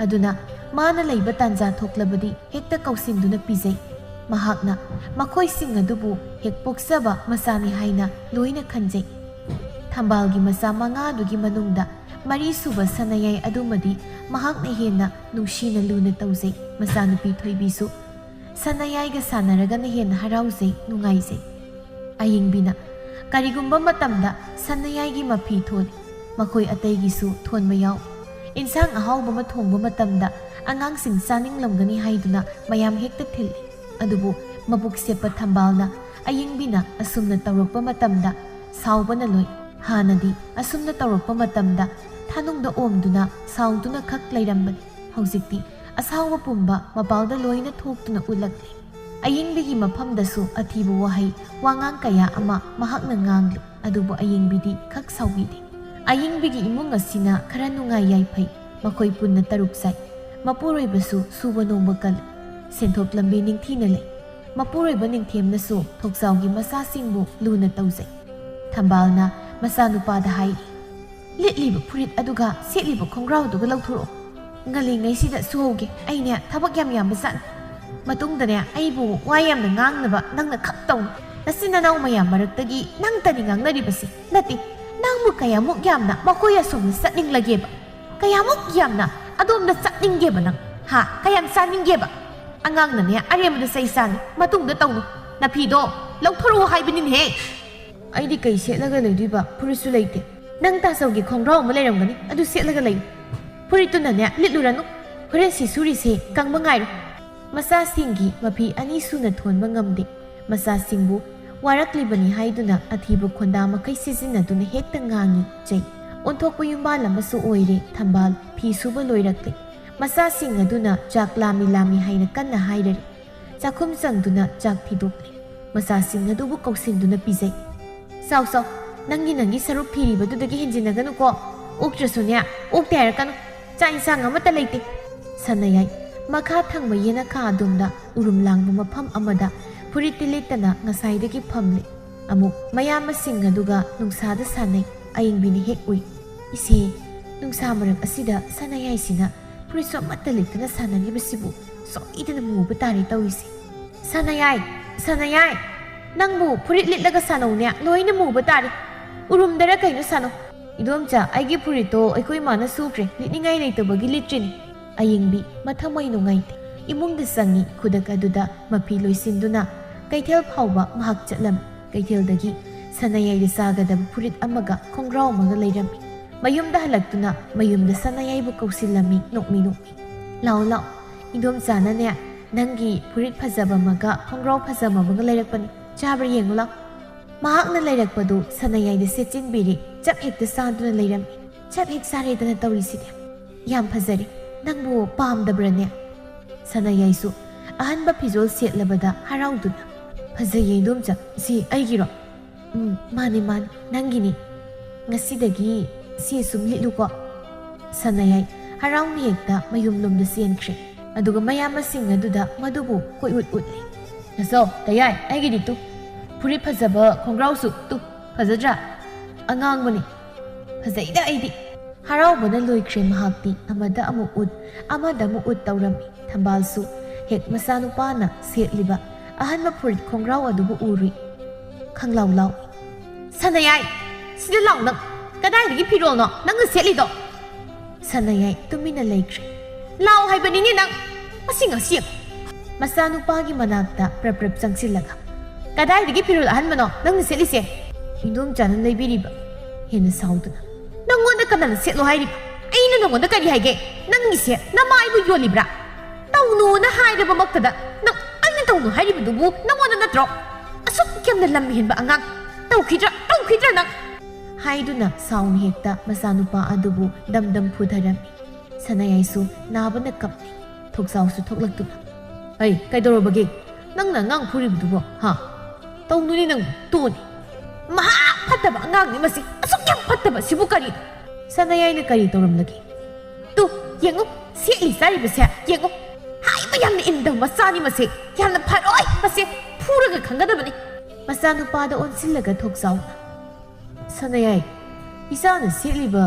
ꯑꯗꯨꯅ ꯃꯥꯅ ꯂꯩꯕ ꯇꯥꯟꯖꯥ ꯊꯣꯛꯂꯕꯗꯤ ꯍꯦꯛꯇ ꯀꯧꯁꯤꯟꯗꯨꯅ ꯄꯤꯖꯩ꯫ ꯃꯍꯥꯛꯅ ꯃꯈꯣꯏꯁꯤꯡ ꯑꯗꯨꯕꯨ ꯍꯦꯛ ꯄꯣꯛꯆꯕ ꯃꯆꯥꯅꯤ ꯍꯥꯏꯅ ꯂꯣꯏꯅ ꯈꯟꯖꯩ꯫ ꯊꯝꯕꯥꯜꯒꯤ ꯃꯆꯥ 5ꯗꯨꯒꯤ ꯃꯅꯨꯡꯗ 4 ꯁꯨꯕ ꯁꯅꯥꯌꯥꯏ ꯑꯗꯨꯃꯗꯤ ꯃꯍꯥꯛꯅ ꯍꯦꯟꯅ ꯅꯨꯡꯁꯤꯅ ꯂꯨꯅ ꯇꯧꯖꯩ꯫ ꯃꯆꯥꯅꯨꯄꯤ ꯊꯣꯏꯕꯤꯁꯨ ꯁꯅꯥꯌꯥꯏꯒ ꯁꯥꯟꯅꯔꯒꯅ ꯍꯦꯟꯅ ꯍꯔꯥꯎꯖꯩ, ꯅꯨꯡꯉꯥꯏꯖꯩ꯫ ꯑꯌꯤꯡꯕꯤꯅ ꯀꯔꯤꯒꯨꯝꯕ ꯃꯇꯝꯗ ꯁꯅꯥꯌꯥꯏꯒꯤ ꯃꯐꯤ ꯊꯣꯜꯂꯤ, ꯃꯈꯣꯏ ꯑꯇꯩꯒꯤꯁꯨ ꯊꯣꯟꯕ ꯌꯥꯎꯏ꯫ ꯏꯟꯁꯥꯡ ꯑꯍꯥꯎꯕ ꯑꯃ ꯊꯣꯡꯕ ꯃꯇꯝꯗ ꯑꯉꯥꯡꯁꯤꯡ ꯆꯥꯅꯤꯡꯂꯝꯒꯅꯤ ꯍꯥꯏꯗꯨꯅ ꯃꯌꯥꯝ ꯍꯦꯛꯇ ꯊꯤꯜꯂꯤ꯫ ꯑꯗꯨꯕꯨ ꯃꯕꯨꯛ ꯁꯦꯞꯄ ꯊꯝꯕꯥꯜꯅ ꯑꯌꯤꯡꯕꯤꯅ ꯑꯁꯨꯝꯅ ꯇꯧꯔꯛꯄ ꯃꯇꯝꯗ ꯁꯥꯎꯕꯅ ꯂꯣꯏ꯫ ꯍꯥꯟꯅꯗꯤ ꯑꯁꯨꯝꯅ ꯇꯧꯔꯛꯄ ꯃꯇꯝꯗ ꯊꯥꯅꯨꯡꯗ ꯑꯣꯝꯗꯨꯅ ꯁꯥꯎꯗꯨꯅ ꯈꯛ ꯂꯩꯔꯝꯕꯅꯤ꯫ ꯍꯧꯖꯤꯛꯇꯤ ꯑꯁꯥꯎꯕ ꯄꯨꯝꯕ ꯃꯄꯥꯜꯗ ꯂꯣꯏꯅ ꯊꯣꯛꯇꯨꯅ ꯎꯠꯂꯛꯂꯤ꯫ ꯑꯌꯤꯡꯕꯤꯒꯤ ꯃꯐꯝꯗꯁꯨ ꯑꯊꯤꯕ ꯋꯥꯍꯩ ꯋꯥꯉꯥꯡ ꯀꯌꯥ ꯑꯃ ꯃꯍꯥꯛꯅ ꯉꯥꯡꯂꯤ, ꯑꯗꯨꯕꯨ ꯑꯌꯤꯡꯕꯤꯗꯤ ꯈꯛ ꯁꯥꯎꯕꯤꯗꯦ꯫ ꯑꯌꯤꯡꯕꯤꯒꯤ ꯏꯃꯨꯡ ꯑꯁꯤꯅ ꯈꯔ ꯅꯨꯡꯉꯥꯏ ꯌꯥꯏꯐꯩ꯫ ꯃꯈꯣꯏ ꯄꯨꯟꯅ 6 ꯆꯥꯏ꯫ ꯃꯄꯨꯔꯣꯏꯕꯁꯨ ꯁꯨꯕ ꯅꯣꯝꯕ ꯀꯜꯂꯤ, ꯁꯦꯟꯊꯣꯛ ꯂꯝꯕꯤ ꯅꯤꯡꯊꯤꯅ ꯂꯩ꯫ ꯃꯄꯨꯔꯣꯏꯕ ꯅꯤꯡꯊꯦꯝꯅꯁꯨ ꯊꯣꯛꯆꯥꯎꯒꯤ ꯃꯆꯥꯁꯤꯡꯕꯨ ꯂꯨꯅ ꯇꯧꯖꯩ꯫ ꯊꯝꯕꯥꯜꯅ ꯃꯆꯥꯅꯨꯄꯥꯗ ꯍꯥꯏ, ꯂꯤꯠꯂꯤꯕ ꯐꯨꯔꯤꯠ ꯑꯗꯨꯒ ꯁꯦꯠꯂꯤꯕ ꯈꯣꯡꯒ꯭ꯔꯥꯎꯗꯨꯒ ꯂꯧꯊꯣꯔꯛꯑꯣ꯫ ꯉꯜꯂꯤꯉꯩꯁꯤꯗ ꯁꯨꯍꯧꯒꯦ, ꯑꯩꯅꯦ ꯊꯕꯛ ꯌꯥꯝ ꯌꯥꯝꯕ ꯆꯠꯅꯤ꯫ ꯃꯇꯨꯡꯗꯅꯦ ꯑꯩꯕꯨ ꯋꯥ ꯌꯥꯝꯅ ꯉꯥꯡꯅꯕ ꯅꯪꯅ ꯈꯛ ꯇꯧꯅꯤ꯫ ꯅꯆꯤꯟ ꯅꯅꯥꯎ ꯃꯌꯥꯝ ꯃꯔꯛꯇꯒꯤ ꯅꯪꯇꯅꯤ ꯉꯥꯡꯅꯔꯤꯕꯁꯤ, ꯅꯠꯇꯦ ꯅꯪꯕꯨ ꯀꯌꯥꯃꯨꯛ ꯌꯥꯝꯅ ꯃꯈꯣꯏ ꯑꯁꯣꯝꯗ ꯆꯠꯅꯤꯡꯂꯒꯦꯕ? ꯀꯌꯥꯃꯨꯛ ꯌꯥꯝꯅ ꯑꯗꯣꯝꯗ ꯆꯠꯅꯤꯡꯒꯦꯕ ꯅꯪ ꯍꯥ ꯀꯌꯥꯝ ꯆꯥꯅꯤꯡꯒꯦꯕ ꯑꯉꯥꯡꯅꯅꯦ ꯑꯔꯦꯝꯕꯗ ꯆꯩ ꯆꯥꯅꯤ ꯃꯇꯨꯡꯗ ꯇꯧꯅꯨ ꯅꯐꯤꯗꯣ ꯂꯧꯊꯣꯔꯛꯑꯣ ꯍꯥꯏꯕꯅꯤꯅꯦꯍꯦ ꯑꯩꯗꯤ ꯀꯩ ꯁꯦꯠꯂꯒ ꯂꯩꯗꯣꯏꯕ ꯐꯨꯔꯤꯠꯁꯨ ꯂꯩꯇꯦ ꯅꯪ ꯇꯥꯆꯧꯒꯤ ꯈꯣꯡꯒ꯭ꯔꯥꯎ ꯑꯃ ꯂꯩꯔꯝꯒꯅꯤ ꯑꯗꯨ ꯁꯦꯠꯂꯒ ꯂꯩꯌꯨ ꯐꯨꯔꯤꯠꯇꯨꯅꯅꯦ ꯂꯤꯠꯂꯨꯔꯅꯨ ꯍꯣꯔꯦꯟ ꯁꯤ ꯁꯨꯔꯤꯁꯦ ꯀꯪꯕ ꯉꯥꯏꯔꯣ ꯃꯆꯥꯁꯤꯡꯒꯤ ꯃꯐꯤ ꯑꯅꯤ ꯁꯨꯅ ꯊꯣꯟꯕ ꯉꯝꯗꯦ ꯃꯆꯥꯁꯤꯡꯕꯨ ꯋꯥꯔꯛꯂꯤꯕꯅꯤ ꯍꯥꯏꯗꯨꯅ ꯑꯊꯤꯕ ꯈꯣꯟꯗꯥ ꯃꯈꯩ ꯁꯤꯖꯤꯟꯅꯗꯨꯅ ꯍꯦꯛꯇ ꯉꯥꯡꯉꯤ ꯆꯩ ꯑꯣꯟꯊꯣꯛꯄ ꯌꯨꯝꯕꯥꯜ ꯑꯃꯁꯨ ꯑꯣꯏꯔꯦ ꯊꯝꯕꯥꯜ ꯐꯤ ꯁꯨꯕ ꯂꯣꯏꯔꯛꯂꯦ ꯃꯆꯥꯁꯤꯡ ꯑꯗꯨꯅ ꯆꯥꯛ ꯂꯥꯝꯃꯤ ꯂꯥꯝꯃꯤ ꯍꯥꯏꯅ ꯀꯟꯅ ꯍꯥꯏꯔꯔꯤ ꯆꯥꯛꯈꯨꯝ ꯆꯪꯗꯨꯅ ꯆꯥꯛ ꯊꯤꯗꯣꯛꯂꯦ ꯃꯆꯥꯁꯤꯡ ꯑꯗꯨꯕꯨ ꯀꯧꯁꯤꯟꯗꯨꯅ ꯄꯤꯖꯩ ꯆꯥꯎ ꯆꯥꯎ ꯅꯪꯒꯤ ꯁꯔꯨꯛ ꯊꯤꯔꯤꯕꯗꯨꯗꯒꯤ ꯍꯦꯟꯖꯤꯟꯅꯒꯅꯨꯀꯣ ꯑꯣꯛꯇ꯭ꯔꯁꯨꯅꯦ ꯑꯣꯛꯇꯦ ꯍꯥꯏꯔꯛꯀꯅꯨ ꯆꯥꯛ ꯏꯟꯁꯥꯡ ꯑꯃꯠꯇ ꯂꯩꯇꯦ ꯁꯅꯥꯌꯥꯏ ꯃꯈꯥ ꯊꯪꯕ ꯌꯦꯅꯈꯥ ꯑꯗꯣꯝꯗ ꯎꯔꯨꯝ ꯂꯥꯡꯕ ꯃꯐꯝ ꯑꯃꯗ ꯐꯨꯔꯤꯠ ꯂꯤꯠꯇꯅ ꯉꯁꯥꯏꯗꯒꯤ ꯐꯝꯂꯤ ꯑꯃꯨꯛ ꯃꯌꯥꯝꯕꯁꯤꯡ ꯑꯗꯨꯒ ꯅꯨꯡꯁꯥꯗ ꯁꯥꯟꯅꯩ ꯑꯌꯤꯡꯕꯤꯅ ꯍꯦꯛ ꯎꯏ ꯏꯁꯦ ꯅꯨꯡꯁꯥ ꯃꯔꯛ ꯑꯁꯤꯗ ꯁꯅꯥꯌꯥꯏꯁꯤꯅ ꯐꯨꯔꯤꯠꯁꯨ ꯑꯃꯠꯇ ꯂꯤꯠꯇꯅ ꯁꯥꯟꯅꯔꯤꯕꯁꯤꯕꯨ ꯁꯣꯏꯗꯅ ꯃꯨꯕ ꯇꯥꯔꯦ ꯇꯧꯔꯤꯁꯦ ꯁꯅꯥꯌꯥꯏ ꯅꯪꯕꯨ ꯐꯨꯔꯤꯠ ꯂꯤꯠꯂꯒ ꯁꯥꯟꯅꯧꯅꯦ ꯂꯣꯏꯅ ꯃꯨꯕ ꯇꯥꯔꯦ ꯎꯔꯨꯝꯗꯔ ꯀꯩꯅꯣ ꯁꯥꯟꯅꯧ 이놈자 아이기 푸리또 ꯑꯩꯈꯣꯏ ꯃꯥꯅ ꯁꯨꯈ꯭ꯔꯦ ꯂꯤꯠꯅꯤꯡꯉꯥꯏ ꯂꯩꯇꯕꯒꯤ ꯂꯤꯠꯇ꯭ꯔꯤꯅꯤ ꯑꯌꯤꯡꯕꯤ ꯃꯊꯃꯣꯏ ꯅꯨꯡꯉꯥꯏꯇꯦ ꯏꯃꯨꯡꯗ ꯆꯪꯉꯤ ꯈꯨꯗꯛ ꯑꯗꯨꯗ ꯃꯐꯤ ꯂꯣꯏꯁꯤꯟꯗꯨꯅ ꯀꯩꯊꯦꯜ ꯐꯥꯎꯕ ꯃꯍꯥꯛ ꯆꯠꯂꯝꯃꯤ ꯀꯩꯊꯦꯜꯗꯒꯤ ꯁꯅꯥꯌꯥꯏꯗ ꯆꯥꯒꯗꯕ ꯐꯨꯔꯤꯠ ꯑꯃꯒ ꯈꯣꯡꯒ꯭ꯔꯥꯎ ꯑꯃꯒ ꯂꯩꯔꯝꯃꯤ ꯃꯌꯨꯝꯗ ꯍꯜꯂꯛꯇꯨꯅ ꯃꯌꯨꯝꯗ ꯁꯅꯥꯌꯥꯏꯕꯨ ꯀꯧꯁꯤꯜꯂꯝꯃꯤ ꯅꯣꯛꯃꯤ ꯂꯥꯎ ꯏꯗꯣꯝꯆꯥꯅꯅꯦ ꯅꯪꯒꯤ ꯐꯨꯔꯤꯠ ꯐꯖꯕ ꯑꯃꯒ ꯈꯣꯡꯒ꯭ꯔꯥꯎ ꯐꯖꯕ ꯑꯃꯒ ꯂꯩꯔꯛꯄꯅꯤ ꯆꯥꯕ꯭ꯔꯥ ꯌꯦꯡꯉꯨ ꯂꯥꯎ ꯃꯍꯥꯛꯅ ꯂꯩꯔꯛꯄꯗꯨ ꯁꯅꯥꯌꯥꯏꯗ ꯁꯦꯠꯆꯤꯟꯕꯤꯔꯤ ꯆꯞ ꯍꯦꯛꯇ ꯆꯥꯗꯨꯅ ꯂꯩꯔꯝꯃꯤ ꯆꯞ ꯍꯦꯛ ꯆꯥꯔꯦꯗꯅ ꯇꯧꯔꯤꯁꯤꯗꯤ ꯌꯥꯝ ꯐꯖꯔꯦ ꯅꯪꯕꯨ ꯄꯥꯝꯗꯕ꯭ꯔꯅꯦ ꯁꯅꯥꯌꯥꯏꯁꯨ ꯑꯍꯟꯕ ꯐꯤꯖꯣꯜ ꯁꯦꯠꯂꯕꯗ ꯍꯔꯥꯎꯗꯨꯅ ꯐꯖꯩꯌꯦ ꯏꯗꯣꯝꯆꯥ ꯁꯤ ꯑꯩꯒꯤꯔꯣ ꯃꯥꯅꯤ ꯅꯪꯒꯤꯅꯤ ꯉꯁꯤꯗꯒꯤ ꯁꯤ ꯁꯨꯝ ꯂꯤꯠꯂꯨꯀꯣ ꯁꯅꯥꯌꯥꯏ ꯍꯔꯥꯎꯅ ꯍꯦꯛꯇ ꯃꯌꯨꯝꯂꯣꯝꯗ ꯆꯦꯟꯈ꯭ꯔꯦ ꯑꯗꯨꯒ ꯃꯌꯥꯝꯕꯁꯤꯡ ꯑꯗꯨꯗ ꯃꯗꯨꯕꯨ ꯀꯣꯏꯎꯠ ꯎꯠꯂꯤ ꯅꯆꯧ ꯇꯌꯥꯏ ꯑꯩꯒꯤꯗꯤ ꯇꯨ ꯐꯨꯔꯤꯠ ꯐꯖꯕ ꯈꯣꯡꯒ꯭ꯔꯥꯎꯁꯨ ꯇꯨ ꯐꯖꯗ꯭ꯔꯥ ꯑꯉꯥꯡꯕꯅꯤ ꯐꯖꯩꯗ ꯑꯩꯗꯤ ꯍꯔꯥꯎꯕꯅ ꯂꯣꯏꯈ꯭ꯔꯦ ꯃꯍꯥꯛꯇꯤ ꯑꯃꯗ ꯑꯃꯨꯛ ꯎꯠ ꯇꯧꯔꯝꯃꯤ ꯊꯝꯕꯥꯜꯁꯨ ꯍꯦꯛ ꯃꯆꯥꯅꯨꯄꯥꯅ ꯁꯦꯠꯂꯤꯕ ꯑꯍꯟꯕ ꯐꯨꯔꯤꯠ ꯈꯣꯡꯒ꯭ꯔꯥꯎ ꯑꯗꯨꯕꯨ ꯎꯔꯨꯏ ꯈꯪꯂꯥꯎ ꯁꯅꯥꯌꯥꯏ ꯁꯤꯗ ꯂꯥꯎ ꯅꯪ ꯀꯗꯥꯏꯗꯒꯤ ꯐꯤꯔꯣꯜꯅꯣ ꯅꯪꯅ ꯁꯦꯠꯂꯤꯗꯣ ꯁꯅꯥꯌꯥꯏ ꯇꯨꯃꯤꯟꯅ ꯂꯩꯈ꯭ꯔꯦ ꯂꯥꯎ ꯍꯥꯏꯕꯅꯤꯅꯦ ꯅꯪ ꯉꯁꯤ ꯃꯆꯥꯅꯨꯄꯥꯒꯤ ꯃꯅꯥꯛꯇ ꯄ꯭ꯔꯞ ꯆꯪꯁꯤꯜꯂꯒ ꯀꯗꯥꯏꯗꯒꯤ ꯐꯤꯔꯣꯜ ꯑꯍꯟꯕꯅꯣ ꯅꯪꯅ ꯁꯦꯠꯂꯤꯁꯦ ꯏꯗꯣꯝꯆꯥꯅ ꯂꯩꯕꯤꯔꯤꯕ ꯍꯦꯟꯅ ꯁꯥꯎꯗꯨꯅ ꯅꯪꯉꯣꯟꯗ ꯀꯅꯥꯅ ꯁꯦꯠꯂꯣ ꯍꯥꯏꯔꯤꯕ ꯑꯩꯅ ꯅꯪꯉꯣꯟꯗ ꯀꯔꯤ ꯍꯥꯏꯒꯦ ꯅꯪꯒꯤꯁꯦ ꯅꯃꯥ ꯑꯩꯕꯨ ꯌꯣꯜꯂꯤꯕ꯭ꯔꯥ ꯇꯧꯅꯨꯅ ꯍꯥꯏꯔꯕꯃꯛꯇꯗ ꯅꯪ ꯑꯩꯅ ꯇꯧꯅꯨ ꯍꯥꯏꯔꯤꯕꯗꯨꯕꯨ ꯅꯪꯉꯣꯟꯗ ꯅꯠꯇ꯭ꯔꯣ ꯑꯁꯨꯛ ꯌꯥꯝꯅ ꯂꯝ ꯍꯦꯟꯕ ꯑꯉꯥꯡ ꯇꯧꯈꯤꯗ꯭ꯔꯥ ꯅꯪ ꯍꯥꯏꯗꯨꯅ ꯁꯥꯎꯅ ꯍꯦꯛꯇ ꯃꯆꯥꯅꯨꯄꯥ ꯑꯗꯨꯕꯨ ꯗꯝ ꯐꯨꯊꯔꯝꯃꯤ ꯁꯅꯥꯌꯥꯏꯁꯨ ꯅꯥꯕꯅ ꯀꯞꯂꯤ ꯊꯣꯛꯆꯥꯎꯁꯨ ꯊꯣꯛꯂꯛꯇꯨꯅ ꯑꯩ ꯀꯩꯗꯧꯔꯕꯒꯦ ꯅꯪꯅ ꯑꯉꯥꯡ ꯐꯨꯔꯤꯕꯗꯨꯕꯣ ꯍꯥ ꯇꯧꯅꯨꯅꯤ ꯅꯪ ꯇꯣꯅꯤ ꯃꯍꯥ ꯐꯠꯇꯕ ꯑꯉꯥꯡꯅꯤ ꯃꯁꯤ ꯑꯁꯨꯛ ꯌꯥꯝ ꯐꯠꯇꯕ ꯁꯤꯕꯨ ꯀꯔꯤꯅꯣ ꯁꯅꯥꯌꯥꯏꯅ ꯀꯔꯤ ꯇꯧꯔꯝꯂꯒꯦ ꯇꯨ ꯌꯦꯡꯉꯨ ꯁꯦꯠꯂꯤ ꯆꯥꯔꯤꯕꯁꯦ ꯌꯦꯡꯉꯨ ꯍꯥꯏꯕ ꯌꯥꯝꯅ ꯏꯟꯗꯕ ꯃꯆꯥꯅꯤ ꯃꯁꯤ ꯌꯥꯝꯅ ꯐꯔꯣꯏ ꯃꯁꯤ ꯐꯨꯔꯒ ꯈꯪꯒꯗꯕꯅꯤ ꯃꯆꯥꯅꯨꯄꯥꯗ ꯑꯣꯟꯁꯤꯜꯂꯒ ꯊꯣꯛꯆꯥꯎꯅ ꯁꯅꯥꯌꯥꯏ ꯏꯆꯥꯅ ꯁꯦꯠꯂꯤꯕ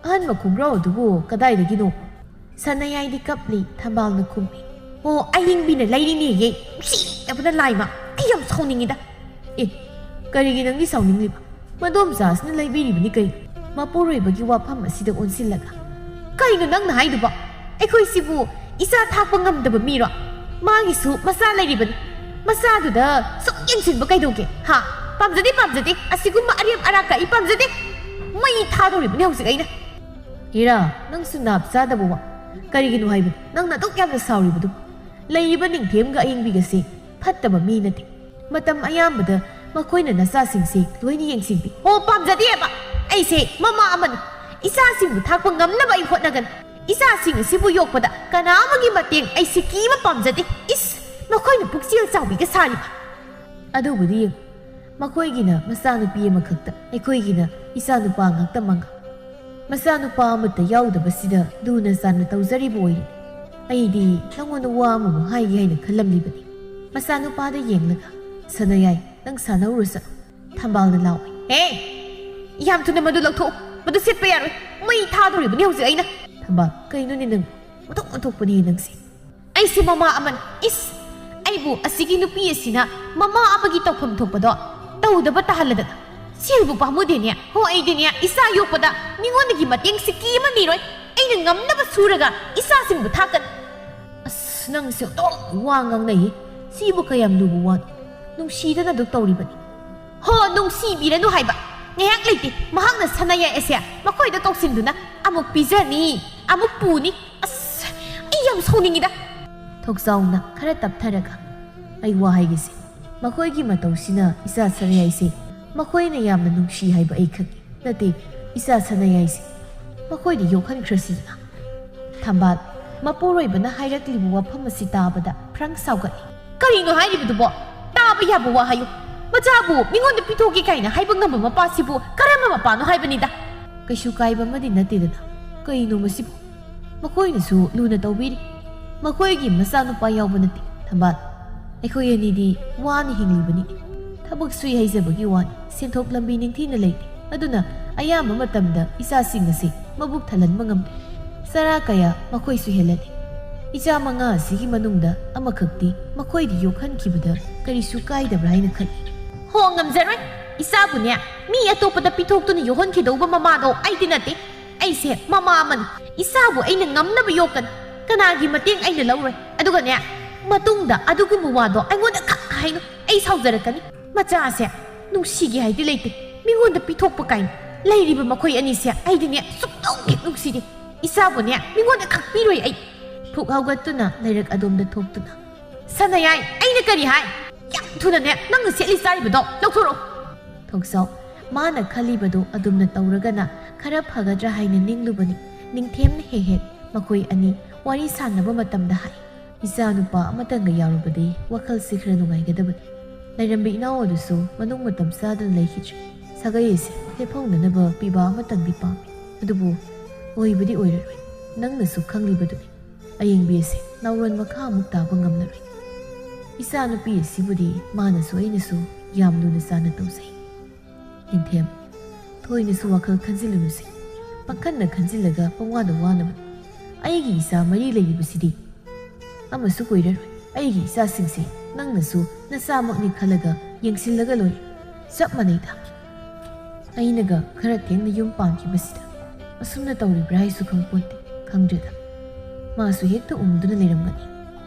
ꯑꯍꯟꯕ ꯈꯣꯡꯒ꯭ꯔꯥꯎ ꯑꯗꯨꯕꯨ ꯀꯗꯥꯏꯗꯒꯤꯅꯣ ꯁꯅꯥꯌꯥꯏꯗꯤ ꯀꯞꯂꯤ ꯊꯝꯕꯥꯜꯅ ꯈꯨꯝꯃꯤ ꯑꯣ ꯑꯌꯤꯡꯕꯤꯅ ꯂꯩꯔꯤꯅꯦꯌꯦ ꯅꯨꯡꯁꯤꯗꯕꯅ ꯂꯥꯏꯃ ꯑꯩ ꯌꯥꯝ ꯁꯥꯎꯅꯤꯡꯉꯤꯗ ꯀꯔꯤꯒꯤ ꯅꯪꯗꯤ ꯁꯥꯎꯅꯤꯡꯂꯤꯕ ꯃꯗꯣꯝꯆꯥꯁꯤꯅ ꯂꯩꯕꯤꯔꯤꯕꯅꯤ ꯀꯩ ꯃꯄꯨꯔꯣꯏꯕꯒꯤ ꯋꯥꯐꯝ ꯑꯁꯤꯗ ꯑꯣꯟꯁꯤꯜꯂꯒ ꯀꯩꯅꯣ ꯅꯪꯅ ꯍꯥꯏꯗꯨꯕ ꯑꯩꯈꯣꯏꯁꯤꯕꯨ ꯏꯆꯥ ꯊꯥꯛꯄ ꯉꯝꯗꯕ ꯃꯤꯔꯣ ꯃꯥꯒꯤꯁꯨ ꯃꯆꯥ ꯂꯩꯔꯤꯕꯅꯤ ꯃꯆꯥꯗꯨꯗ ꯁꯨꯝ ꯌꯦꯡꯁꯤꯟꯕ ꯀꯩꯗꯧꯒꯦ ꯍꯥ ꯄꯥꯝꯖꯗꯦ ꯑꯁꯤꯒꯨꯝꯕ ꯑꯔꯦꯝ ꯑꯔꯥꯛꯀ ꯑꯩ ꯄꯥꯝꯖꯗꯦ ꯃꯩ ꯊꯥꯗꯧꯔꯤꯕꯅꯤ ꯍꯧꯖꯤꯛ ꯑꯩꯅ ꯏꯔꯥ ꯅꯪꯁꯨ ꯅꯥꯞ ꯆꯥꯗꯕ ꯋꯥ ꯀꯔꯤꯒꯤꯅꯣ ꯍꯥꯏꯕꯅꯤ ꯅꯪꯅ ꯑꯗꯨꯛ ꯌꯥꯝꯅ ꯁꯥꯎꯔꯤꯕꯗꯨ ꯂꯩꯔꯤꯕ ꯅꯤꯡꯊꯦꯝꯒ ꯑꯌꯤꯡꯕꯤꯒꯁꯦ ꯐꯠꯇꯕ ꯃꯤ ꯅꯠꯇꯦ ꯃꯇꯝ ꯑꯌꯥꯝꯕꯗ ꯃꯈꯣꯏꯅ ꯅꯆꯥꯁꯤꯡꯁꯦ ꯂꯣꯏꯅ ꯌꯦꯡꯁꯤꯟꯕꯤ ꯑꯣ ꯄꯥꯝꯖꯗꯦꯕ ꯑꯩꯁꯦ ꯃꯃꯥ ꯑꯃꯅꯤ ꯏꯆꯥꯁꯤꯡꯕꯨ ꯊꯥꯛꯄ ꯉꯝꯅꯕ ꯑꯩ ꯍꯣꯠꯅꯒꯅꯤ ꯏꯆꯥꯁꯤꯡ ꯑꯁꯤꯕꯨ ꯌꯣꯛꯄꯗ ꯀꯅꯥ ꯑꯃꯒꯤ ꯃꯇꯦꯡ ꯑꯩ ꯁꯤꯀꯤ ꯑꯃ ꯄꯥꯝꯖꯗꯦ ꯃꯈꯣꯏꯅ ꯄꯨꯛꯆꯦꯜ ꯆꯥꯎꯕꯤꯒ ꯁꯥꯔꯤꯕ ꯑꯗꯨꯕꯨꯗꯤ ꯌꯦꯡꯉꯨ ꯃꯈꯣꯏꯒꯤꯅ ꯃꯆꯥꯅꯨꯄꯤ ꯑꯃꯈꯛꯇ ꯑꯩꯈꯣꯏꯒꯤꯅ ꯏꯆꯥꯅꯨꯄꯥ ꯉꯥꯛꯇ ꯃꯉꯥ ꯃꯆꯥꯅꯨꯄꯥ ꯑꯃꯠꯇ ꯌꯥꯎꯗꯕꯁꯤꯗ ꯂꯨꯅ ꯆꯥꯟꯅ ꯇꯧꯖꯔꯤꯕ ꯑꯣꯏꯔꯤꯅꯤ ꯑꯩꯗꯤ ꯅꯪꯉꯣꯟꯗ ꯋꯥ ꯑꯃꯃꯨꯛ ꯍꯥꯏꯒꯦ ꯍꯥꯏꯅ ꯈꯜꯂꯝꯂꯤꯕꯅꯤ ꯃꯆꯥꯅꯨꯄꯥꯗ ꯌꯦꯡꯂꯒ ꯁꯅꯥꯌꯥꯏ ꯅꯪ ꯁꯥꯟꯅꯧꯔꯨ ꯆꯠꯂꯨ ꯊꯝꯕꯥꯜꯅ ꯂꯥꯎꯏ ꯌꯥꯝ ꯊꯨꯅ ꯃꯗꯨ ꯂꯧꯊꯣꯛꯎ ꯃꯗꯨ ꯁꯦꯠꯄ ꯌꯥꯔꯣꯏ ꯃꯩ ꯊꯥꯗꯧꯔꯤꯕꯅꯤ ꯍꯧꯖꯤꯛ ꯑꯩꯅ ꯊꯝꯕꯥꯜ ꯀꯩꯅꯣꯅꯦ ꯅꯪ ꯑꯣꯟꯊꯣꯛꯄꯅꯤ ꯅꯪꯁꯦ ꯑꯩꯁꯦ ꯃꯃꯥ ꯑꯃꯅꯤ ꯑꯩꯕꯨ ꯑꯁꯤꯒꯤ ꯅꯨꯄꯤ ꯑꯁꯤꯅ ꯃꯃꯥ ꯑꯃꯒꯤ ꯇꯧꯐꯝ ꯊꯣꯛꯄꯗꯣ ꯇꯧꯗꯕ ꯇꯥꯍꯜꯂꯗꯅ ꯁꯦꯜꯕꯨ ꯄꯥꯝꯃꯨꯗꯦꯅꯦ ꯍꯣ ꯑꯩꯗꯤꯅꯦ ꯏꯆꯥ ꯌꯣꯛꯄꯗ ꯃꯤꯉꯣꯟꯗꯒꯤ ꯃꯇꯦꯡ ꯁꯤꯀꯤ ꯑꯃ ꯅꯤꯔꯣꯏ ꯑꯩꯅ ꯉꯝꯅꯕ ꯁꯨꯔꯒ ꯏꯆꯥꯁꯤꯡꯕꯨ ꯊꯥꯛꯀꯅꯤ ꯑꯁ ꯅꯪꯁꯦ ꯑꯗꯨꯝ ꯋꯥ ꯉꯥꯡꯅꯩ ꯁꯤꯕꯨ ꯀꯌꯥꯝ ꯂꯨꯕ ꯋꯥꯅꯣ ꯅꯨꯡꯁꯤꯗꯅ ꯑꯗꯨ ꯇꯧꯔꯤꯕꯅꯤ ꯍꯣ ꯅꯨꯡꯁꯤꯕꯤꯔꯅꯨ ꯍꯥꯏꯕ ꯉꯥꯏꯍꯥꯛ ꯂꯩꯇꯦ ꯃꯍꯥꯛꯅ ꯁꯅꯥꯌꯥꯏ ꯑꯁꯦ ꯃꯈꯣꯏꯗ ꯀꯧꯁꯤꯟꯗꯨꯅ ꯑꯃꯨꯛ ꯄꯤꯖꯅꯤ ꯑꯃꯨꯛ ꯄꯨꯅꯤ ꯑꯁ ꯑꯩ ꯌꯥꯝ ꯁꯥꯎꯅꯤꯡꯉꯤꯗ ꯊꯣꯛꯆꯥꯎꯅ ꯈꯔ ꯇꯞꯊꯔꯒ ꯑꯩ ꯋꯥ ꯍꯥꯏꯒꯦꯁꯦ ꯃꯈꯣꯏꯒꯤ ꯃꯇꯧꯁꯤꯅ ꯏꯆꯥ ꯁꯅꯥꯌꯥꯏꯁꯦ ꯃꯈꯣꯏꯅ ꯌꯥꯝꯅ ꯅꯨꯡꯁꯤ ꯍꯥꯏꯕ ꯑꯩ ꯈꯪꯉꯤ ꯅꯠꯇꯦ ꯏꯆꯥ ꯁꯅꯥꯌꯥꯏꯁꯦ ꯃꯈꯣꯏꯗ ꯌꯣꯛꯍꯟꯈ꯭ꯔꯁꯤꯗꯅ ꯊꯝꯕꯥꯜ ꯃꯄꯨꯔꯣꯏꯕꯅ ꯍꯥꯏꯔꯛꯂꯤꯕ ꯋꯥꯐꯝ ꯑꯁꯤ ꯇꯥꯕꯗ ꯐ꯭ꯔꯪ ꯁꯥꯎꯒꯠꯂꯤ ꯀꯔꯤꯅꯣ ꯍꯥꯏꯔꯤꯕꯗꯨꯕꯣ ꯇꯥꯕ ꯌꯥꯕ ꯋꯥ ꯍꯥꯏꯌꯨ ꯃꯆꯥꯕꯨ ꯃꯤꯉꯣꯟꯗ ꯄꯤꯊꯣꯛꯀꯦ ꯀꯥꯏꯅ ꯍꯥꯏꯕ ꯉꯝꯕ ꯃꯄꯥꯁꯤꯕꯨ ꯀꯔꯝꯕ ꯃꯄꯥꯅꯣ ꯍꯥꯏꯕꯅꯤꯗ ꯀꯩꯁꯨ ꯀꯥꯏꯕ ꯑꯃꯗꯤ ꯅꯠꯇꯦꯗꯅ ꯀꯩꯅꯣ ꯃꯁꯤꯕꯨ ꯃꯈꯣꯏꯅꯁꯨ ꯂꯨꯅ ꯇꯧꯕꯤꯔꯤ ꯃꯈꯣꯏꯒꯤ ꯃꯆꯥꯅꯨꯄꯥ ꯌꯥꯎꯕ ꯅꯠꯇꯦ ꯊꯝꯕꯥꯜ ꯑꯩꯈꯣꯏ ꯑꯅꯤꯗꯤ ꯋꯥꯅ ꯍꯤꯡꯂꯤꯕꯅꯤ ꯊꯕꯛ ꯁꯨꯏ ꯍꯩꯖꯕꯒꯤ ꯋꯥꯅꯤ ꯁꯦꯟꯊꯣꯛ ꯂꯝꯕꯤ ꯅꯤꯡꯊꯤꯅ ꯂꯩꯇꯦ ꯑꯗꯨꯅ ꯑꯌꯥꯝꯕ ꯃꯇꯝꯗ ꯏꯆꯥꯁꯤꯡ ꯑꯁꯤ ꯃꯕꯨꯛ ꯊꯜꯍꯟꯕ ꯉꯝꯗꯦ ꯆꯔꯥ ꯀꯌꯥ ꯃꯈꯣꯏꯁꯨ ꯍꯦꯜꯂꯜꯂꯤ ꯏꯆꯥ 5 ꯑꯁꯤꯒꯤ ꯃꯅꯨꯡꯗ ꯑꯃꯈꯛꯇꯤ ꯃꯈꯣꯏꯗ ꯌꯣꯛꯍꯟꯈꯤꯕꯗ ꯀꯔꯤꯁꯨ ꯀꯥꯏꯗꯕ꯭ꯔꯥ ꯍꯥꯏꯅ ꯈꯜꯂꯤ ꯍꯣ ꯉꯝꯖꯔꯣꯏ ꯏꯆꯥꯕꯨꯅꯦ ꯃꯤ ꯑꯇꯣꯞꯄꯗ ꯄꯤꯊꯣꯛꯇꯨꯅ ꯌꯣꯛꯍꯟꯈꯤꯗꯧꯕ ꯃꯃꯥꯗꯣ ꯑꯩꯗꯤ ꯅꯠꯇꯦ ꯑꯩꯁꯦ ꯃꯃꯥ ꯑꯃꯅꯤ ꯏꯆꯥꯕꯨ ꯑꯩꯅ ꯉꯝꯅꯕ ꯌꯣꯛꯀꯅꯤ ꯀꯅꯥꯒꯤ ꯃꯇꯦꯡ ꯑꯩꯅ ꯂꯧꯔꯣꯏ ꯑꯗꯨꯒꯅꯦ ꯃꯇꯨꯡꯗ ꯑꯗꯨꯒꯨꯝꯕ ꯋꯥꯗꯣ ꯑꯩꯉꯣꯟꯗ ꯈꯛ ꯍꯥꯏꯅꯨ ꯑꯩ ꯁꯥꯎꯖꯔꯛꯀꯅꯤ ꯃꯆꯥꯁꯦ ꯅꯨꯡꯁꯤꯒꯦ ꯍꯥꯏꯗꯤ ꯂꯩꯇꯦ ꯃꯤꯉꯣꯟꯗ ꯄꯤꯊꯣꯛꯄ ꯀꯥꯏꯅ ꯂꯩꯔꯤꯕ ꯃꯈꯣꯏ ꯑꯅꯤꯁꯦ ꯑꯩꯗꯤꯅꯦ ꯁꯨꯛꯅꯨꯡ ꯍꯦꯛ ꯅꯨꯡꯁꯤꯗꯦ ꯏꯆꯥꯕꯨꯅꯦ ꯃꯤꯉꯣꯟꯗ ꯈꯛ ꯄꯤꯔꯣꯏ ꯑꯩ ꯐꯨꯛ ꯍꯧꯒꯠꯇꯨꯅ ꯂꯩꯔꯛ ꯑꯗꯣꯝꯗ ꯊꯣꯛꯇꯨꯅ ꯁꯅꯥꯌꯥꯏ ꯑꯩꯅ ꯀꯔꯤ ꯍꯥꯏ ꯌꯥꯝ ꯊꯨꯅꯅꯦ ꯅꯪꯅ ꯁꯦꯠꯂꯤ ꯆꯥꯔꯤꯕꯗꯣ ꯂꯧꯊꯣꯔꯛꯑꯣ ꯊꯣꯛꯆꯥꯎ ꯃꯥꯅ ꯈꯜꯂꯤꯕꯗꯣ ꯑꯗꯨꯝꯅ ꯇꯧꯔꯒꯅ ꯈꯔ ꯐꯒꯗ꯭ꯔꯥ ꯍꯥꯏꯅ ꯅꯤꯡꯂꯨꯕꯅꯤ ꯅꯤꯡꯊꯦꯝꯅ ꯍꯦꯛ ꯍꯦꯛ ꯃꯈꯣꯏ ꯑꯅꯤ ꯋꯥꯔꯤ ꯁꯥꯟꯅꯕ ꯃꯇꯝꯗ ꯍꯥꯏ ꯏꯆꯥꯅꯨꯄꯥ ꯑꯃꯇꯪꯒ ꯌꯥꯎꯔꯕꯗꯤ ꯋꯥꯈꯜꯁꯤ ꯈꯔ ꯅꯨꯡꯉꯥꯏꯒꯗꯕꯅꯤ ꯂꯩꯔꯝꯕ ꯏꯅꯥꯎ ꯑꯗꯨꯁꯨ ꯃꯅꯨꯡ ꯃꯇꯝ ꯆꯥꯗꯅ ꯂꯩꯈꯤꯗ꯭ꯔꯦ ꯁꯥꯒꯩ ꯑꯁꯤ ꯍꯦꯐꯧꯅꯅꯕ ꯄꯤꯕꯥ ꯑꯃꯇꯪꯗꯤ ꯄꯥꯝꯃꯤ ꯑꯗꯨꯕꯨ ꯑꯣꯏꯕꯗꯤ ꯑꯣꯏꯔꯔꯣꯏ ꯅꯪꯅꯁꯨ ꯈꯪꯂꯤꯕꯗꯨꯅꯤ ꯑꯌꯦꯡꯕꯤ ꯑꯁꯤ ꯅꯥꯎꯔꯣꯟ ꯃꯈꯥ ꯑꯃꯨꯛ ꯇꯥꯕ ꯉꯝꯂꯔꯣꯏ ꯏꯆꯥꯅꯨꯄꯤ ꯑꯁꯤꯕꯨꯗꯤ ꯃꯥꯅꯁꯨ ꯑꯩꯅꯁꯨ ꯌꯥꯝ ꯂꯨꯅ ꯆꯥꯅ ꯇꯧꯖꯩ ꯅꯤꯡꯊꯦꯝ ꯊꯣꯏꯅꯁꯨ ꯋꯥꯈꯜ ꯈꯟꯖꯤꯜꯂꯨꯅꯨꯁꯦ ꯄꯥꯈꯟꯅ ꯈꯟꯖꯤꯜꯂꯒ ꯄꯪꯋꯥꯗ ꯋꯥꯅꯕꯅꯤ ꯑꯩꯒꯤ ꯏꯆꯥ 4 ꯂꯩꯔꯤꯕꯁꯤꯗꯤ ꯑꯃꯁꯨ ꯀꯣꯏꯔꯔꯣꯏ ꯑꯩꯒꯤ ꯏꯆꯥꯁꯤꯡꯁꯦ ꯅꯪꯅꯁꯨ ꯅꯆꯥꯃꯛꯅꯤ ꯈꯜꯂꯒ ꯌꯦꯡꯁꯤꯜꯂꯒ ꯂꯣꯏꯔꯦ ꯆꯞ ꯃꯥꯟꯅꯩꯗ ꯑꯩꯅꯒ ꯈꯔ ꯊꯦꯡꯅ ꯌꯨꯝ ꯄꯥꯟꯈꯤꯕꯁꯤꯗ ꯑꯁꯨꯝꯅ ꯇꯧꯔꯤꯕ꯭ꯔꯥ ꯍꯥꯏꯁꯨ ꯈꯪꯄꯣꯟꯇꯦ ꯈꯪꯗ꯭ꯔꯦꯗ ꯃꯥꯁꯨ ꯍꯦꯛꯇ ꯎꯝꯗꯨꯅ ꯂꯩꯔꯝꯒꯅꯤ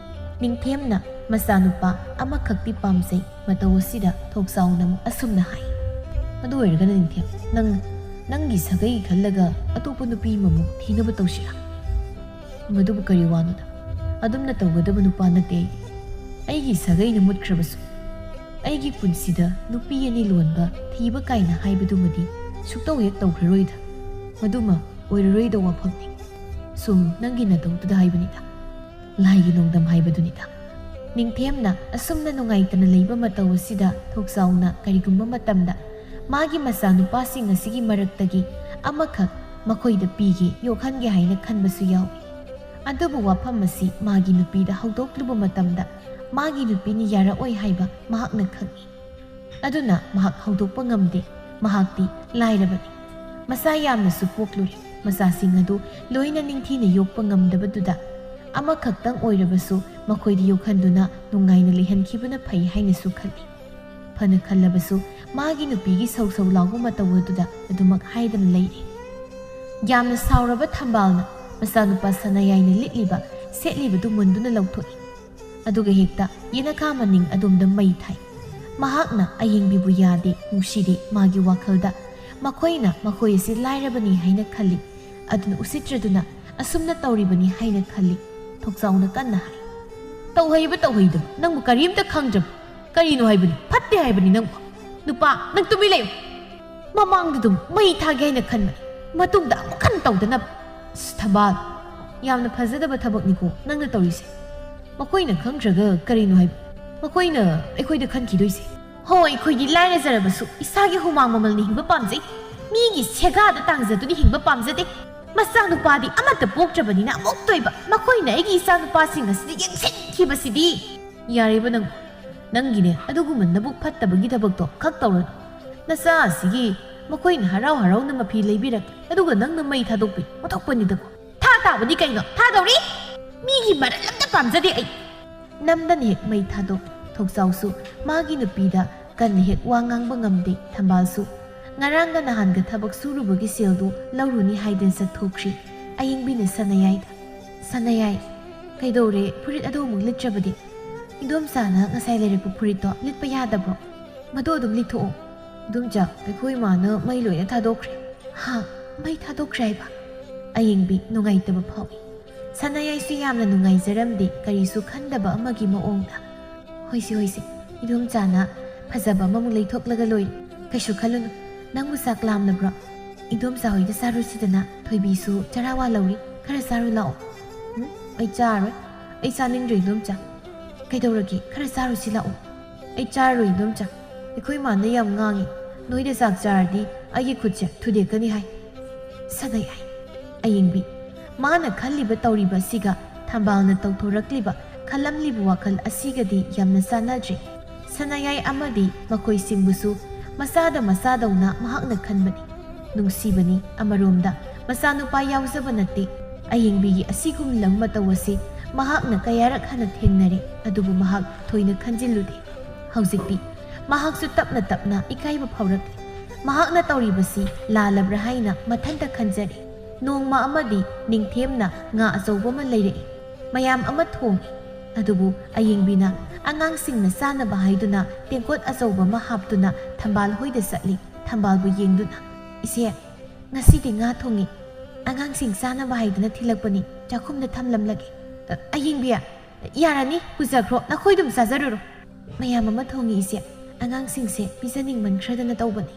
ꯅꯤꯡꯊꯦꯝꯅ ꯃꯆꯥꯅꯨꯄꯥ ꯑꯃꯈꯛꯇꯤ ꯄꯥꯝꯖꯩ ꯃꯇꯧ ꯑꯁꯤꯗ ꯊꯣꯛꯆꯥꯎꯅ ꯑꯃꯨꯛ ꯑꯁꯨꯝꯅ ꯍꯥꯏ ꯑꯗꯨ ꯑꯣꯏꯔꯒꯅ ꯅꯤꯡꯊꯦꯝ ꯅꯪꯒꯤ ꯁꯥꯒꯩ ꯈꯜꯂꯒ ꯑꯇꯣꯞꯄ ꯅꯨꯄꯤ ꯑꯃꯃꯨꯛ ꯊꯤꯅꯕ ꯇꯧꯁꯤꯔꯥ ꯃꯗꯨꯕꯨ ꯀꯔꯤ ꯋꯥꯅꯣꯗ ꯑꯗꯨꯝꯅ ꯇꯧꯒꯗꯕ ꯅꯨꯄꯥ ꯅꯠꯇꯦ ꯑꯩꯒꯤ ꯁꯥꯒꯩꯅ ꯃꯨꯠꯈ꯭ꯔꯕꯁꯨ ꯑꯩꯒꯤ ꯄꯨꯟꯁꯤꯗ ꯅꯨꯄꯤ 2 ꯂꯣꯟꯕ ꯊꯤꯕ ꯀꯥꯏꯅ ꯍꯥꯏꯕꯗꯨꯃꯗꯤ ꯁꯨꯛꯇꯧ ꯍꯦꯛ ꯇꯧꯈ꯭ꯔꯔꯣꯏꯗ ꯃꯗꯨꯃ ꯑꯣꯏꯔꯔꯣꯏꯗ ꯋꯥꯐꯝꯅꯤ ꯁꯨꯝ ꯅꯪꯒꯤ ꯅꯇꯧꯗꯨꯗ ꯍꯥꯏꯕꯅꯤꯗ ꯂꯥꯏꯒꯤ ꯅꯣꯡꯗꯝ ꯍꯥꯏꯕꯗꯨꯅꯤꯗ ꯅꯤꯡꯊꯦꯝꯅ ꯑꯁꯨꯝꯅ ꯅꯨꯡꯉꯥꯏꯇꯅ ꯂꯩꯕ ꯃꯇꯧ ꯑꯁꯤꯗ ꯊꯣꯛꯆꯥꯎꯅ ꯀꯔꯤꯒꯨꯝꯕ ꯃꯇꯝꯗ ꯃꯥꯒꯤ ꯃꯆꯥꯅꯨꯄꯥꯁꯤꯡ ꯑꯁꯤꯒꯤ ꯃꯔꯛꯇꯒꯤ ꯑꯃꯈꯛ ꯃꯈꯣꯏꯗ ꯄꯤꯒꯦ ꯌꯣꯛꯍꯟꯒꯦ ꯍꯥꯏꯅ ꯈꯟꯕꯁꯨ ꯌꯥꯎꯏ ꯑꯗꯨꯕꯨ ꯋꯥꯐꯝ ꯑꯁꯤ ꯃꯥꯒꯤ ꯅꯨꯄꯤꯗ ꯍꯧꯗꯣꯛꯂꯨꯕ ꯃꯇꯝꯗ ꯃꯥꯒꯤ ꯅꯨꯄꯤꯅ ꯌꯥꯔꯛꯑꯣꯏ ꯍꯥꯏꯕ ꯃꯍꯥꯛꯅ ꯈꯪꯏ ꯑꯗꯨꯅ ꯃꯍꯥꯛ ꯍꯧꯗꯣꯛꯄ ꯉꯝꯗꯦ ꯃꯍꯥꯛꯇꯤ ꯂꯥꯏꯔꯕꯅꯤ ꯃꯆꯥ ꯌꯥꯝꯅꯁꯨ ꯄꯣꯛꯂꯨꯔꯦ ꯃꯆꯥꯁꯤꯡ ꯑꯗꯨ ꯂꯣꯏꯅ ꯅꯤꯡꯊꯤꯅ ꯌꯣꯛꯄ ꯉꯝꯗꯕꯗꯨꯗ ꯑꯃꯈꯛꯇꯪ ꯑꯣꯏꯔꯕꯁꯨ ꯃꯈꯣꯏꯗ ꯌꯣꯛꯍꯟꯗꯨꯅ ꯅꯨꯡꯉꯥꯏꯅ ꯂꯩꯍꯟꯈꯤꯕꯅ ꯐꯩ ꯍꯥꯏꯅꯁꯨ ꯈꯜꯂꯤ ꯐꯅ ꯈꯜꯂꯕꯁꯨ ꯃꯥꯒꯤ ꯅꯨꯄꯤꯒꯤ ꯁꯧ ꯁꯧ ꯂꯥꯎꯕ ꯃꯇꯧ ꯑꯗꯨꯗ ꯑꯗꯨꯃꯛ ꯍꯥꯏꯗꯅ ꯂꯩꯔꯦ ꯌꯥꯝꯅ ꯁꯥꯎꯔꯕ ꯊꯝꯕꯥꯜꯅ ꯃꯆꯥꯅꯨꯄꯥ ꯁꯅꯥꯌꯥꯏꯅ ꯂꯤꯠꯂꯤꯕ ꯁꯦꯠꯂꯤꯕꯗꯨ ꯃꯨꯟꯗꯨꯅ ꯂꯧꯊꯣꯛꯏ ꯑꯗꯨꯒ ꯍꯦꯛꯇ ꯌꯦꯅꯈꯥ ꯃꯅꯤꯡ ꯑꯗꯣꯝꯗ ꯃꯩ ꯊꯥꯏ ꯃꯍꯥꯛꯅ ꯑꯌꯦꯡꯕꯤꯕꯨ ꯌꯥꯗꯦ ꯅꯨꯡꯁꯤꯗꯦ ꯃꯥꯒꯤ ꯋꯥꯈꯜꯗ ꯃꯈꯣꯏꯅ ꯃꯈꯣꯏ ꯑꯁꯤ ꯂꯥꯏꯔꯕꯅꯤ ꯍꯥꯏꯅ ꯈꯜꯂꯤ ꯑꯗꯨꯅ ꯎꯁꯤꯠꯇ꯭ꯔꯗꯨꯅ ꯑꯁꯨꯝꯅ ꯇꯧꯔꯤꯕꯅꯤ ꯍꯥꯏꯅ ꯈꯜꯂꯤ ꯊꯣꯛꯆꯥꯎꯅ ꯀꯟꯅ ꯍꯥꯏ ꯇꯧꯍꯩꯕ ꯇꯧꯍꯩꯗꯕ ꯅꯪꯕꯨ ꯀꯔꯤꯝꯇ ꯈꯪꯗ꯭ꯔꯕ ꯀꯔꯤꯅꯣ ꯍꯥꯏꯕꯅꯤ ꯐꯠꯇꯦ ꯍꯥꯏꯕꯅꯤ ꯅꯪꯕꯨ ꯅꯨꯄꯥ ꯅꯪ ꯇꯨꯃꯤꯟ ꯂꯩꯌꯨ ꯃꯃꯥꯡꯗ ꯑꯗꯨꯝ ꯃꯩ ꯊꯥꯒꯦ ꯍꯥꯏꯅ ꯈꯟꯕꯅꯤ ꯃꯇꯨꯡꯗ ꯑꯃꯨꯛ ꯍꯟꯅ ꯇꯧꯗꯅꯕ ꯊꯝꯕꯥꯜ ꯌꯥꯝꯅ ꯐꯖꯗꯕ ꯊꯕꯛꯅꯤꯀꯣ ꯅꯪꯅ ꯇꯧꯔꯤꯁꯦ ꯃꯈꯣꯏꯅ ꯈꯪꯗ꯭ꯔꯒ ꯀꯔꯤꯅꯣ ꯍꯥꯏꯕ ꯃꯈꯣꯏꯅ ꯑꯩꯈꯣꯏꯗ ꯈꯟꯈꯤꯗꯣꯏꯁꯦ ꯍꯣꯏ ꯑꯩꯈꯣꯏꯗꯤ ꯂꯥꯏꯔꯖꯔꯕꯁꯨ ꯏꯁꯥꯒꯤ ꯍꯨꯃꯥꯡ ꯃꯃꯜꯅ ꯍꯤꯡꯕ ꯄꯥꯝꯖꯩ ꯃꯤꯒꯤ ꯁꯦꯒꯥꯗ ꯇꯥꯡꯖꯗꯨꯅ ꯍꯤꯡꯕ ꯄꯥꯝꯖꯗꯦ ꯃꯆꯥꯅꯨꯄꯥꯗꯤ ꯑꯃꯠꯇ ꯄꯣꯛꯇ꯭ꯔꯕꯅꯤꯅ ꯑꯃꯨꯛ ꯇꯣꯏꯕ ꯃꯈꯣꯏꯅ ꯑꯩꯒꯤ ꯏꯆꯥꯅꯨꯄꯥꯁꯤꯡ ꯑꯁꯤꯗ ꯌꯦꯡꯁꯤꯟꯈꯤꯕꯁꯤꯗꯤ ꯌꯥꯔꯤꯕ ꯅꯪꯒꯤꯅꯦ ꯑꯗꯨꯒꯨꯝꯕ ꯅꯕꯨꯛ ꯐꯠꯇꯕꯒꯤ ꯊꯕꯛꯇꯣ ꯈꯛ ꯇꯧꯔꯅꯨ ꯅꯆꯥ ꯑꯁꯤꯒꯤ ꯃꯈꯣꯏꯅ ꯍꯔꯥꯎ ꯍꯔꯥꯎꯅ ꯃꯐꯤ ꯂꯩꯕꯤꯔꯛ ꯑꯗꯨꯒ ꯅꯪꯅ ꯃꯩ ꯊꯥꯗꯣꯛꯄꯤ ꯑꯣꯟꯊꯣꯛꯄꯅꯤꯗꯀꯣ ꯊꯥꯕꯗꯤ ꯀꯩꯅꯣ ꯊꯥꯗꯧꯔꯤ ꯃꯤꯒꯤ ꯃꯔꯜ ꯑꯝꯇ ꯄꯥꯝꯖꯗꯦ ꯑꯩ ꯅꯝꯗꯅ ꯍꯦꯛ ꯃꯩ ꯊꯥꯗꯣꯛ ꯊꯣꯛꯆꯥꯎꯁꯨ ꯃꯥꯒꯤ ꯅꯨꯄꯤꯗ ꯀꯟꯅ ꯍꯦꯛ ꯋꯥ ꯉꯥꯡꯕ ꯉꯝꯗꯦ ꯊꯝꯕꯥꯜꯁꯨ ꯉꯔꯥꯡꯒ ꯅꯍꯥꯟꯒ ꯊꯕꯛ ꯁꯨꯔꯨꯕꯒꯤ ꯁꯦꯜꯗꯨ ꯂꯧꯔꯨꯅꯤ ꯍꯥꯏꯗꯅ ꯆꯠꯊꯣꯛꯈ꯭ꯔꯤ ꯑꯌꯤꯡꯕꯤꯅ ꯁꯅꯥꯌꯥꯏꯗ ꯁꯅꯥꯌꯥꯏ ꯀꯩꯗꯧꯔꯦ ꯐꯨꯔꯤꯠ ꯑꯗꯨ ꯑꯃꯨꯛ ꯂꯤꯠꯇ꯭ꯔꯕꯗꯤ ꯏꯗꯣꯝꯆꯥꯅ ꯉꯁꯥꯏ ꯂꯩꯔꯛꯄ ꯐꯨꯔꯤꯠꯇꯣ ꯂꯤꯠꯄ ꯌꯥꯗꯕ꯭ꯔꯣ ꯃꯗꯨ ꯑꯗꯨꯝ ꯂꯤꯠꯊꯣꯛꯑꯣ ꯏꯗꯣꯝꯆꯥ ꯑꯩꯈꯣꯏ ꯏꯃꯥꯅ ꯃꯩ ꯂꯣꯏꯅ ꯊꯥꯗꯣꯛꯈ꯭ꯔꯦ ꯍꯥ ꯃꯩ ꯊꯥꯗꯣꯛꯈ꯭ꯔꯦ ꯍꯥꯏꯕ ꯑꯌꯤꯡꯕꯤ ꯅꯨꯡꯉꯥꯏꯇꯕ ꯐꯥꯎꯏ ꯁꯅꯥꯌꯥꯏꯁꯨ ꯌꯥꯝꯅ ꯅꯨꯡꯉꯥꯏꯖꯔꯝꯗꯦ ꯀꯔꯤꯁꯨ ꯈꯟꯗꯕ ꯑꯃꯒꯤ ꯃꯑꯣꯡꯗ ꯍꯣꯏꯁꯦ ꯍꯣꯏꯁꯦ ꯏꯗꯣꯝꯆꯥꯅ ꯐꯖꯕ ꯑꯃꯃꯨꯛ ꯂꯩꯊꯣꯛꯂꯒ ꯂꯣꯏꯔꯦ ꯀꯩꯁꯨ ꯈꯜꯂꯨꯅꯨ ꯅꯪꯕꯨ ꯆꯥꯛ ꯂꯥꯝꯂꯕ꯭ꯔꯣ ꯏꯗꯣꯝꯆꯥ ꯍꯣꯏꯗ ꯆꯥꯔꯨꯁꯤꯗꯅ ꯊꯣꯏꯕꯤꯁꯨ ꯆꯔꯥ ꯋꯥꯜꯍꯧꯔꯤ ꯈꯔ ꯆꯥꯔꯨ ꯂꯥꯛꯑꯣ ꯑꯩ ꯆꯥꯔꯣꯏ ꯑꯩ ꯆꯥꯅꯤꯡꯗ꯭ꯔꯦ ꯏꯗꯣꯝꯆꯥ ꯀꯩꯗꯧꯔꯒꯦ ꯈꯔ ꯆꯥꯔꯨꯁꯤ ꯂꯥꯛꯑꯣ ꯑꯩ ꯆꯥꯔꯣꯏ ꯏꯗꯣꯝꯆꯥ ꯑꯩꯈꯣꯏ ꯃꯥꯅ ꯌꯥꯝ ꯉꯥꯡꯉꯤ ꯅꯣꯏꯗ ꯆꯥꯛ ꯆꯥꯔꯗꯤ ꯑꯩꯒꯤ ꯈꯨꯠꯁꯦ ꯊꯨꯗꯦꯛꯀꯅꯤ ꯍꯥꯏ ꯁꯅꯥꯌꯥꯏ ꯑꯌꯤꯡꯕꯤ ꯃꯥꯅ ꯈꯜꯂꯤꯕ ꯇꯧꯔꯤꯕ ꯑꯁꯤꯒ ꯊꯝꯕꯥꯜꯅ ꯇꯧꯊꯣꯔꯛꯂꯤꯕ ꯈꯜꯂꯝꯂꯤꯕ ꯋꯥꯈꯜ ꯑꯁꯤꯒꯗꯤ ꯌꯥꯝꯅ ꯆꯥꯟꯅꯗ꯭ꯔꯦ ꯁꯅꯥꯌꯥꯏ ꯑꯃꯗꯤ ꯃꯈꯣꯏꯁꯤꯡꯕꯨꯁꯨ ꯃꯆꯥꯗꯧꯅ ꯃꯍꯥꯛꯅ ꯈꯟꯕꯅꯤ ꯅꯨꯡꯁꯤꯕꯅꯤ ꯑꯃꯔꯣꯝꯗ ꯃꯆꯥꯅꯨꯄꯥ ꯌꯥꯎꯖꯕ ꯅꯠꯇꯦ ꯑꯌꯤꯡꯕꯤꯒꯤ ꯑꯁꯤꯒꯨꯝꯂꯕ ꯃꯇꯧ ꯑꯁꯤ ꯃꯍꯥꯛꯅ ꯀꯌꯥꯔꯛ ꯍꯟꯅ ꯊꯦꯡꯅꯔꯦ ꯑꯗꯨꯕꯨ ꯃꯍꯥꯛ ꯊꯣꯏꯅ ꯈꯟꯖꯤꯜꯂꯨꯗꯦ ꯍꯧꯖꯤꯛꯇꯤ ꯃꯍꯥꯛꯁꯨ ꯇꯞꯅ ꯇꯞꯅ ꯏꯀꯥꯏꯕ ꯐꯥꯎꯔꯛꯂꯤ ꯃꯍꯥꯛꯅ ꯇꯧꯔꯤꯕꯁꯤ ꯂꯥꯜꯂꯕ꯭ꯔꯥ ꯍꯥꯏꯅ ꯃꯊꯟꯇ ꯈꯟꯖꯔꯦ ꯅꯣꯡꯃ ꯑꯃꯗꯤ ꯅꯤꯡꯊꯦꯝꯅ ꯉꯥ ꯑꯆꯧꯕ ꯑꯃ ꯂꯩꯔꯛꯏ ꯃꯌꯥꯝ ꯑꯃ ꯊꯣꯡꯉꯤ ꯑꯗꯨꯕꯨ ꯑꯌꯤꯡꯕꯤꯅ ꯑꯉꯥꯡꯁꯤꯡꯅ ꯆꯥꯅꯕ ꯍꯥꯏꯗꯨꯅ ꯇꯦꯡꯀꯣꯠ ꯑꯆꯧꯕ ꯑꯃ ꯍꯥꯞꯇꯨꯅ ꯊꯝꯕꯥꯜ ꯍꯣꯏꯗ ꯆꯠꯂꯤ ꯊꯝꯕꯥꯜꯕꯨ ꯌꯦꯡꯗꯨꯅ ꯏꯆꯦ ꯉꯁꯤꯗꯤ ꯉꯥ ꯊꯣꯡꯉꯤ ꯑꯉꯥꯡꯁꯤꯡ ꯆꯥꯅꯕ ꯍꯥꯏꯗꯨꯅ ꯊꯤꯜꯂꯛꯄꯅꯤ ꯆꯥꯛꯈꯨꯝꯗ ꯊꯝꯂꯝꯂꯒꯦ ꯑꯌꯤꯡꯕꯤ ꯌꯥꯔꯅꯤ ꯄꯨꯖꯈ꯭ꯔꯣ ꯅꯈꯣꯏꯗꯨꯝ ꯆꯥꯖꯔꯨꯔꯣ ꯃꯌꯥꯝ ꯑꯃ ꯊꯣꯡꯉꯤ ꯏꯆꯦ ꯑꯉꯥꯡꯁꯤꯡꯁꯦ ꯄꯤꯖꯅꯤꯡꯃꯟꯈ꯭ꯔꯗꯅ ꯇꯧꯕꯅꯤ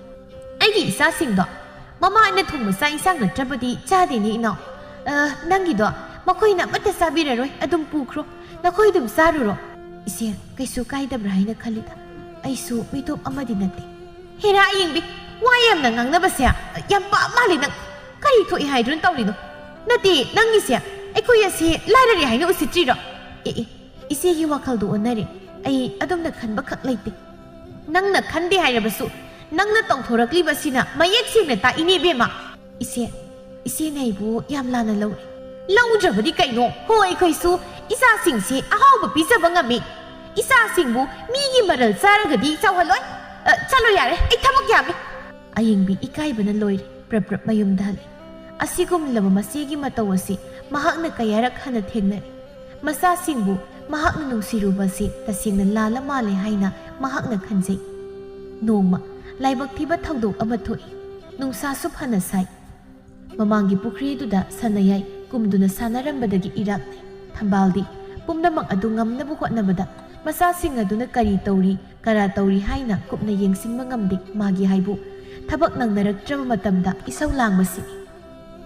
ꯑꯩꯒꯤ ꯏꯆꯥꯁꯤꯡꯗꯣ ꯃꯃꯥ ꯑꯩꯅ ꯊꯣꯡꯕ ꯆꯥꯛ ꯏꯟꯁꯥꯡ ꯅꯠꯇ꯭ꯔꯕꯗꯤ ꯆꯥꯗꯦꯅꯦ ꯏꯅꯥꯎ ꯅꯪꯒꯤꯗꯣ ꯃꯈꯣꯏꯅ ꯑꯃꯠꯇ ꯆꯥꯕꯤꯔꯔꯣꯏ ꯑꯗꯨꯝ ꯄꯨꯈ꯭ꯔꯣ ꯅꯈꯣꯏ ꯑꯗꯨꯝ ꯆꯥꯔꯨꯔꯣ ꯏꯆꯦ ꯀꯩꯁꯨ ꯀꯥꯏꯗꯕ꯭ꯔꯥ ꯍꯥꯏꯅ ꯈꯜꯂꯤꯗ ꯑꯩꯁꯨ ꯃꯤꯇꯣꯞ ꯑꯃꯗꯤ ꯅꯠꯇꯦ ꯍꯦꯔꯥ ꯑꯌꯤꯡꯕꯤ ꯋꯥ ꯌꯥꯝꯅ ꯉꯥꯡꯅꯕꯁꯦ ꯌꯥꯝ ꯄꯥꯞ ꯃꯥꯜꯂꯤ ꯅꯪ ꯀꯔꯤ ꯊꯣꯛꯏ ꯍꯥꯏꯗꯨꯅ ꯇꯧꯔꯤꯅꯣ ꯅꯠꯇꯦ ꯅꯪꯒꯤꯁꯦ ꯑꯩꯈꯣꯏ ꯑꯁꯤ ꯂꯥꯏꯔꯔꯦ ꯍꯥꯏꯅ ꯎꯁꯤꯠꯇ꯭ꯔꯤꯔꯣ ꯏꯆꯦꯒꯤ ꯋꯥꯈꯜꯗꯣ ꯑꯣꯟꯅꯔꯦ ꯑꯩ ꯑꯗꯣꯝꯗ ꯈꯟꯕ ꯈꯛ ꯂꯩꯇꯦ ꯅꯪꯅ ꯈꯟꯗꯦ ꯍꯥꯏꯔꯕꯁꯨ ꯅꯪꯅ ꯇꯧꯊꯣꯔꯛꯂꯤꯕꯁꯤꯅ ꯃꯌꯦꯛ ꯁꯦꯡꯅ ꯇꯥꯛꯏꯅꯦ ꯏꯕꯦꯝꯃ ꯏꯆꯦꯅ ꯑꯩꯕꯨ ꯌꯥꯝ ꯂꯥꯟꯅ ꯂꯧꯔꯦ ꯂꯧꯗ꯭ꯔꯕꯗꯤ ꯀꯩꯅꯣ ꯍꯣꯏ ꯑꯩꯈꯣꯏꯁꯨ ꯏꯆꯥꯁꯤꯡꯁꯦ ꯑꯍꯥꯎꯕ ꯄꯤꯖꯕ ꯉꯝꯃꯤ ꯏꯆꯥꯁꯤꯡꯕꯨ ꯃꯤꯒꯤ ꯃꯔꯜ ꯆꯥꯔꯒꯗꯤ ꯆꯥꯎꯍꯜꯂꯣꯏ ꯆꯠꯂꯣ ꯌꯥꯔꯦ ꯑꯩ ꯊꯕꯛ ꯌꯥꯝꯃꯤ ꯑꯌꯤꯡꯕꯤ ꯏꯀꯥꯏꯕꯅ ꯂꯣꯏꯔꯦ ꯄ꯭ꯔꯞ ꯃꯌꯨꯝꯗ ꯍꯜꯂꯤ ꯑꯁꯤꯒꯨꯝꯂꯕ ꯃꯆꯦꯒꯤ ꯃꯇꯧ ꯑꯁꯤ ꯃꯍꯥꯛꯅ ꯀꯌꯥꯔꯛ ꯍꯟꯅ ꯊꯦꯡꯅꯔꯤ ꯃꯆꯥꯁꯤꯡꯕꯨ ꯃꯍꯥꯛꯅ ꯅꯨꯡꯁꯤꯔꯨꯕ ꯑꯁꯤ ꯇꯁꯦꯡꯅ ꯂꯥꯜꯂ ꯃꯥꯜꯂꯦ ꯍꯥꯏꯅ ꯃꯍꯥꯛꯅ ꯈꯟꯖꯩ ꯅꯣꯡꯃ ꯂꯥꯏꯕꯛ ꯊꯤꯕ ꯊꯧꯗꯣꯛ ꯑꯃ ꯊꯣꯛꯏ ꯅꯨꯡꯁꯥꯁꯨ ꯐꯅ ꯁꯥꯏ ꯃꯃꯥꯡꯒꯤ ꯄꯨꯈ꯭ꯔꯤꯗꯨꯗ ꯁꯅꯥꯌꯥꯏ ꯀꯨꯝꯗꯨꯅ ꯁꯥꯟꯅꯔꯝꯕꯗꯒꯤ ꯏꯔꯥꯛꯅꯩ ꯊꯝꯕꯥꯜꯗꯤ ꯄꯨꯝꯅꯃꯛ ꯑꯗꯨ ꯉꯝꯅꯕ ꯍꯣꯠꯅꯕꯗ ꯃꯆꯥꯁꯤꯡ ꯑꯗꯨꯅ ꯀꯔꯤ ꯇꯧꯔꯤ ꯀꯔꯥ ꯇꯧꯔꯤ ꯍꯥꯏꯅ ꯀꯨꯞꯅ ꯌꯦꯡꯁꯤꯟꯕ ꯉꯝꯗꯦ ꯃꯥꯒꯤ ꯍꯥꯏꯕꯨ ꯊꯕꯛ ꯅꯪꯅꯔꯛꯇ꯭ꯔꯕ ꯃꯇꯝꯗ ꯏꯁꯧ ꯂꯥꯡꯕꯁꯤꯅꯤ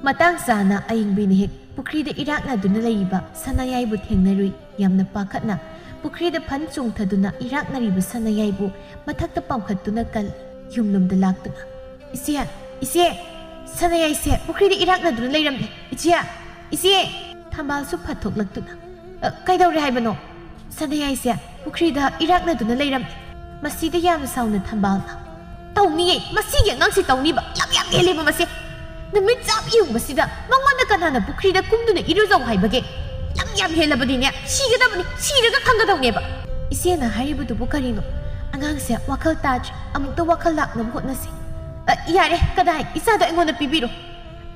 ꯃꯇꯥꯡ ꯆꯥꯅ ꯑꯌꯤꯡꯕꯤꯅ ꯍꯦꯛ ꯄꯨꯈ꯭ꯔꯤꯗ ꯏꯔꯥꯛꯅꯗꯨꯅ ꯂꯩꯔꯤꯕ ꯁꯅꯥꯌꯥꯏꯕꯨ ꯊꯦꯡꯅꯔꯨꯏ ꯌꯥꯝꯅ ꯄꯥꯈꯠꯅ ꯄꯨꯈ꯭ꯔꯤꯗ ꯐꯟ ꯆꯣꯡꯊꯗꯨꯅ ꯏꯔꯥꯛꯅꯔꯤꯕ ꯁꯅꯥꯌꯥꯏꯕꯨ ꯃꯊꯛꯇ ꯄꯥꯝꯈꯠꯇꯨꯅ ꯀꯜꯂꯤ ꯌꯨꯝꯂꯣꯝꯗ ꯂꯥꯛꯇꯨꯅ ꯏꯆꯦ ꯁꯅꯥꯌꯥꯏꯁꯦ ꯄꯨꯈ꯭ꯔꯤꯗ ꯏꯔꯥꯛꯅꯗꯨꯅ ꯂꯩꯔꯝꯃꯦ ꯏꯆꯦ ꯊꯝꯕꯥꯜꯁꯨ ꯐꯠꯊꯣꯛꯂꯛꯇꯨꯅ ꯀꯩꯗꯧꯔꯦ ꯍꯥꯏꯕꯅꯣ ꯁꯅꯥꯌꯥꯏꯁꯦ ꯄꯨꯈ꯭ꯔꯤꯗ ꯏꯔꯥꯛꯅꯗꯨꯅ ꯂꯩꯔꯝꯃꯦ ꯃꯁꯤꯗ ꯌꯥꯝꯅ ꯁꯥꯎꯅ ꯊꯝꯕꯥꯜꯅ ꯇꯧꯅꯤꯌꯦ ꯃꯁꯤꯒꯤ ꯑꯉꯥꯡꯁꯤ ꯇꯧꯅꯤꯕ ꯌꯥꯝ ꯍꯦꯜꯂꯦꯕ ꯃꯁꯤ ꯅꯨꯃꯤꯠ ꯆꯥꯞ ꯌꯨꯡꯕꯁꯤꯗ ꯃꯉꯣꯟꯗ ꯀꯅꯥꯅ ꯄꯨꯈ꯭ꯔꯤꯗ ꯀꯨꯝꯗꯨꯅ ꯏꯔꯨꯖꯧ ꯍꯥꯏꯕꯒꯦ ꯌꯥꯝ ꯍꯦꯜꯂꯕꯗꯤꯅꯦ ꯁꯤꯒꯗꯕꯅꯤ ꯁꯤꯔꯒ ꯈꯪꯒꯗꯧꯅꯦꯕ ꯏꯆꯦꯅ ꯍꯥꯏꯔꯤꯕꯗꯨꯕꯨ ꯀꯔꯤꯅꯣ ꯑꯉꯥꯡꯁꯦ ꯋꯥꯈꯜ ꯇꯥꯗ꯭ꯔꯤ ꯑꯃꯨꯛꯇ ꯋꯥꯈꯜ ꯂꯥꯛꯅꯕ ꯍꯣꯠꯅꯁꯤ ꯌꯥꯔꯦ ꯀꯗꯥꯏ ꯏꯆꯥꯗꯣ ꯑꯩꯉꯣꯟꯗ ꯄꯤꯕꯤꯔꯣ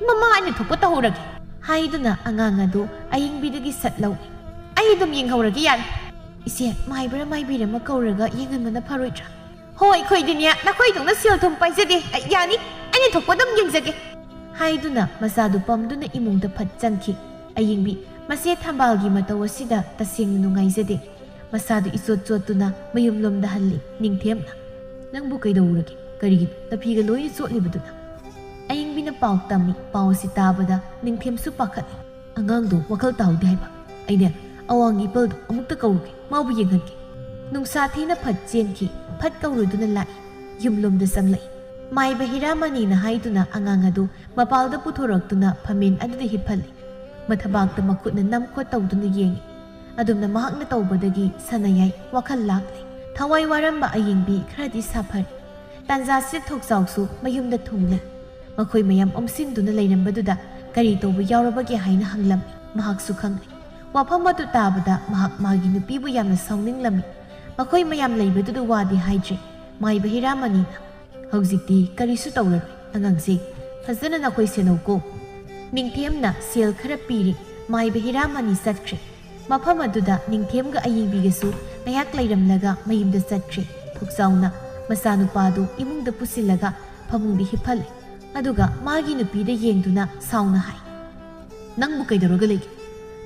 ꯃꯃꯥ ꯑꯩꯅ ꯊꯣꯛꯄ ꯇꯧꯍꯧꯔꯒꯦ ꯍꯥꯏꯗꯨꯅ ꯑꯉꯥꯡ ꯑꯗꯨ ꯑꯌꯤꯡꯕꯤꯗꯒꯤ ꯁꯠ ꯂꯧꯏ ꯑꯩ ꯑꯗꯨꯝ ꯌꯦꯡꯍꯧꯔꯒꯦ ꯌꯥꯔꯦ ꯏꯆꯦ ꯃꯥꯏꯕꯔ ꯃꯥꯏꯕꯤꯔ ꯑꯃ ꯀꯧꯔꯒ ꯌꯦꯡꯍꯟꯕꯅ ꯐꯔꯣꯏꯗ꯭ꯔꯥ ꯍꯣꯏ ꯑꯩꯈꯣꯏꯗꯤꯅꯦ ꯅꯈꯣꯏꯗꯧꯅ ꯁꯦꯜ ꯊꯨꯝ ꯄꯥꯏꯖꯗꯦ ꯌꯥꯅꯤ ꯑꯩꯅ ꯊꯣꯛꯄ ꯑꯗꯨꯝ ꯌꯦꯡꯖꯒꯦ ꯍꯥꯏꯗꯨꯅ ꯃꯆꯥꯗꯨ ꯄꯝꯗꯨꯅ ꯏꯃꯨꯡꯗ ꯐꯠ ꯆꯪꯈꯤ ꯑꯌꯤꯡꯕꯤ ꯃꯆꯦ ꯊꯝꯕꯥꯜꯒꯤ ꯃꯇꯧ ꯑꯁꯤꯗ ꯇꯁꯦꯡꯅ ꯅꯨꯡꯉꯥꯏꯖꯗꯦ ꯃꯆꯥꯗꯨ ꯏꯆꯣꯠ ꯆꯣꯠꯇꯨꯅ ꯃꯌꯨꯝꯂꯣꯝꯗ ꯍꯜꯂꯤ ꯅꯤꯡꯊꯦꯝꯅ ꯅꯪꯕꯨ ꯀꯩꯗꯧꯔꯒꯦ ꯀꯔꯤꯒꯤꯅꯣ ꯅꯐꯤꯒ ꯂꯣꯏꯅ ꯆꯣꯠꯂꯤꯕꯗꯨꯅ ꯑꯌꯤꯡꯕꯤꯅ ꯄꯥꯎ ꯇꯝꯃꯤ ꯄꯥꯎ ꯑꯁꯤ ꯇꯥꯕꯗ ꯅꯤꯡꯊꯦꯝꯁꯨ ꯄꯥꯈꯠꯂꯤ ꯑꯉꯥꯡꯗꯣ ꯋꯥꯈꯜ ꯇꯥꯍꯧꯗꯦ ꯍꯥꯏꯕ ꯑꯩꯅꯦ ꯑꯋꯥꯡ ꯏꯄꯜꯗꯣ ꯑꯃꯨꯛꯇ ꯀꯧꯔꯨꯒꯦ ꯃꯥꯕꯨ ꯌꯦꯡꯍꯟꯒꯦ ꯅꯨꯡꯁꯥ ꯊꯤꯅ ꯐꯠ ꯆꯦꯟꯈꯤ ꯐꯠ ꯀꯧꯔꯨꯗꯨꯅ ꯂꯥꯛꯏ ꯌꯨꯝꯂꯣꯝꯗ ꯆꯪꯂꯛꯏ ꯃꯥꯏꯕ ꯍꯤꯔꯥꯃꯅꯤꯅ ꯍꯥꯏꯗꯨꯅ ꯑꯉꯥꯡ ꯑꯗꯨ ꯃꯄꯥꯜꯗ ꯄꯨꯊꯣꯔꯛꯇꯨꯅ ꯐꯝꯃꯦꯟ ꯑꯗꯨꯗ ꯍꯤꯞꯍꯜꯂꯤ ꯃꯊꯕꯥꯛꯇ ꯃꯈꯨꯠꯅ ꯅꯝꯈꯣꯠ ꯇꯧꯗꯨꯅ ꯌꯦꯡꯉꯤ ꯑꯗꯨꯝꯅ ꯃꯍꯥꯛꯅ ꯇꯧꯕꯗꯒꯤ ꯁꯅꯥꯌꯥꯏ ꯋꯥꯈꯜ ꯂꯥꯛꯂꯤ ꯊꯋꯥꯏ ꯋꯥꯔꯝꯕ ꯑꯌꯤꯡꯕꯤ ꯈꯔꯗꯤ ꯁꯥꯐꯔꯤ ꯇꯥꯟꯖꯥꯁꯤꯗ ꯊꯣꯛꯆꯥꯎꯁꯨ ꯃꯌꯨꯝꯗ ꯊꯨꯡꯂꯩ ꯃꯈꯣꯏ ꯃꯌꯥꯝ ꯑꯣꯝꯁꯤꯟꯗꯨꯅ ꯂꯩꯔꯝꯕꯗꯨꯗ ꯀꯔꯤ ꯇꯧꯕ ꯌꯥꯎꯔꯕꯒꯦ ꯍꯥꯏꯅ ꯍꯪꯂꯝꯃꯤ ꯃꯍꯥꯛꯁꯨ ꯈꯪꯂꯦ ꯋꯥꯐꯝ ꯑꯗꯨ ꯇꯥꯕꯗ ꯃꯍꯥꯛ ꯃꯥꯒꯤ ꯅꯨꯄꯤꯕꯨ ꯌꯥꯝꯅ ꯁꯥꯎꯅꯤꯡꯂꯝꯃꯤ ꯃꯈꯣꯏ ꯃꯌꯥꯝ ꯂꯩꯕꯗꯨꯗ ꯋꯥꯗꯤ ꯍꯥꯏꯗ꯭ꯔꯦ ꯃꯥꯏꯕ ꯍꯤꯔꯥꯃꯅꯤꯅ ꯍꯧꯖꯤꯛꯇꯤ ꯀꯔꯤꯁꯨ ꯇꯧꯔꯔꯣꯏ ꯑꯉꯥꯡꯁꯦ ꯐꯖꯅ ꯅꯈꯣꯏ ꯁꯦꯟꯅꯧꯀꯣ ꯅꯤꯡꯊꯦꯝꯅ ꯁꯦꯜ ꯈꯔ ꯄꯤꯔꯤ ꯃꯥꯏꯕ ꯍꯤꯔꯥꯃꯅꯤ ꯆꯠꯈ꯭ꯔꯦ ꯃꯐꯝ ꯑꯗꯨꯗ ꯅꯤꯡꯊꯦꯝꯒ ꯑꯌꯦꯡꯕꯤꯒꯁꯨ ꯉꯥꯏꯍꯥꯛ ꯂꯩꯔꯝꯂꯒ ꯃꯌꯨꯝꯗ ꯆꯠꯈ꯭ꯔꯦ ꯊꯣꯛꯆꯥꯎꯅ ꯃꯆꯥꯅꯨꯄꯥꯗꯨ ꯏꯃꯨꯡꯗ ꯄꯨꯁꯤꯜꯂꯒ ꯐꯃꯨꯡꯗ ꯍꯤꯞꯍꯜꯂꯦ ꯑꯗꯨꯒ ꯃꯥꯒꯤ ꯅꯨꯄꯤꯗ ꯌꯦꯡꯗꯨꯅ ꯁꯥꯎꯅ ꯍꯥꯏ ꯅꯪꯕꯨ ꯀꯩꯗꯧꯔꯒ ꯂꯩꯒꯦ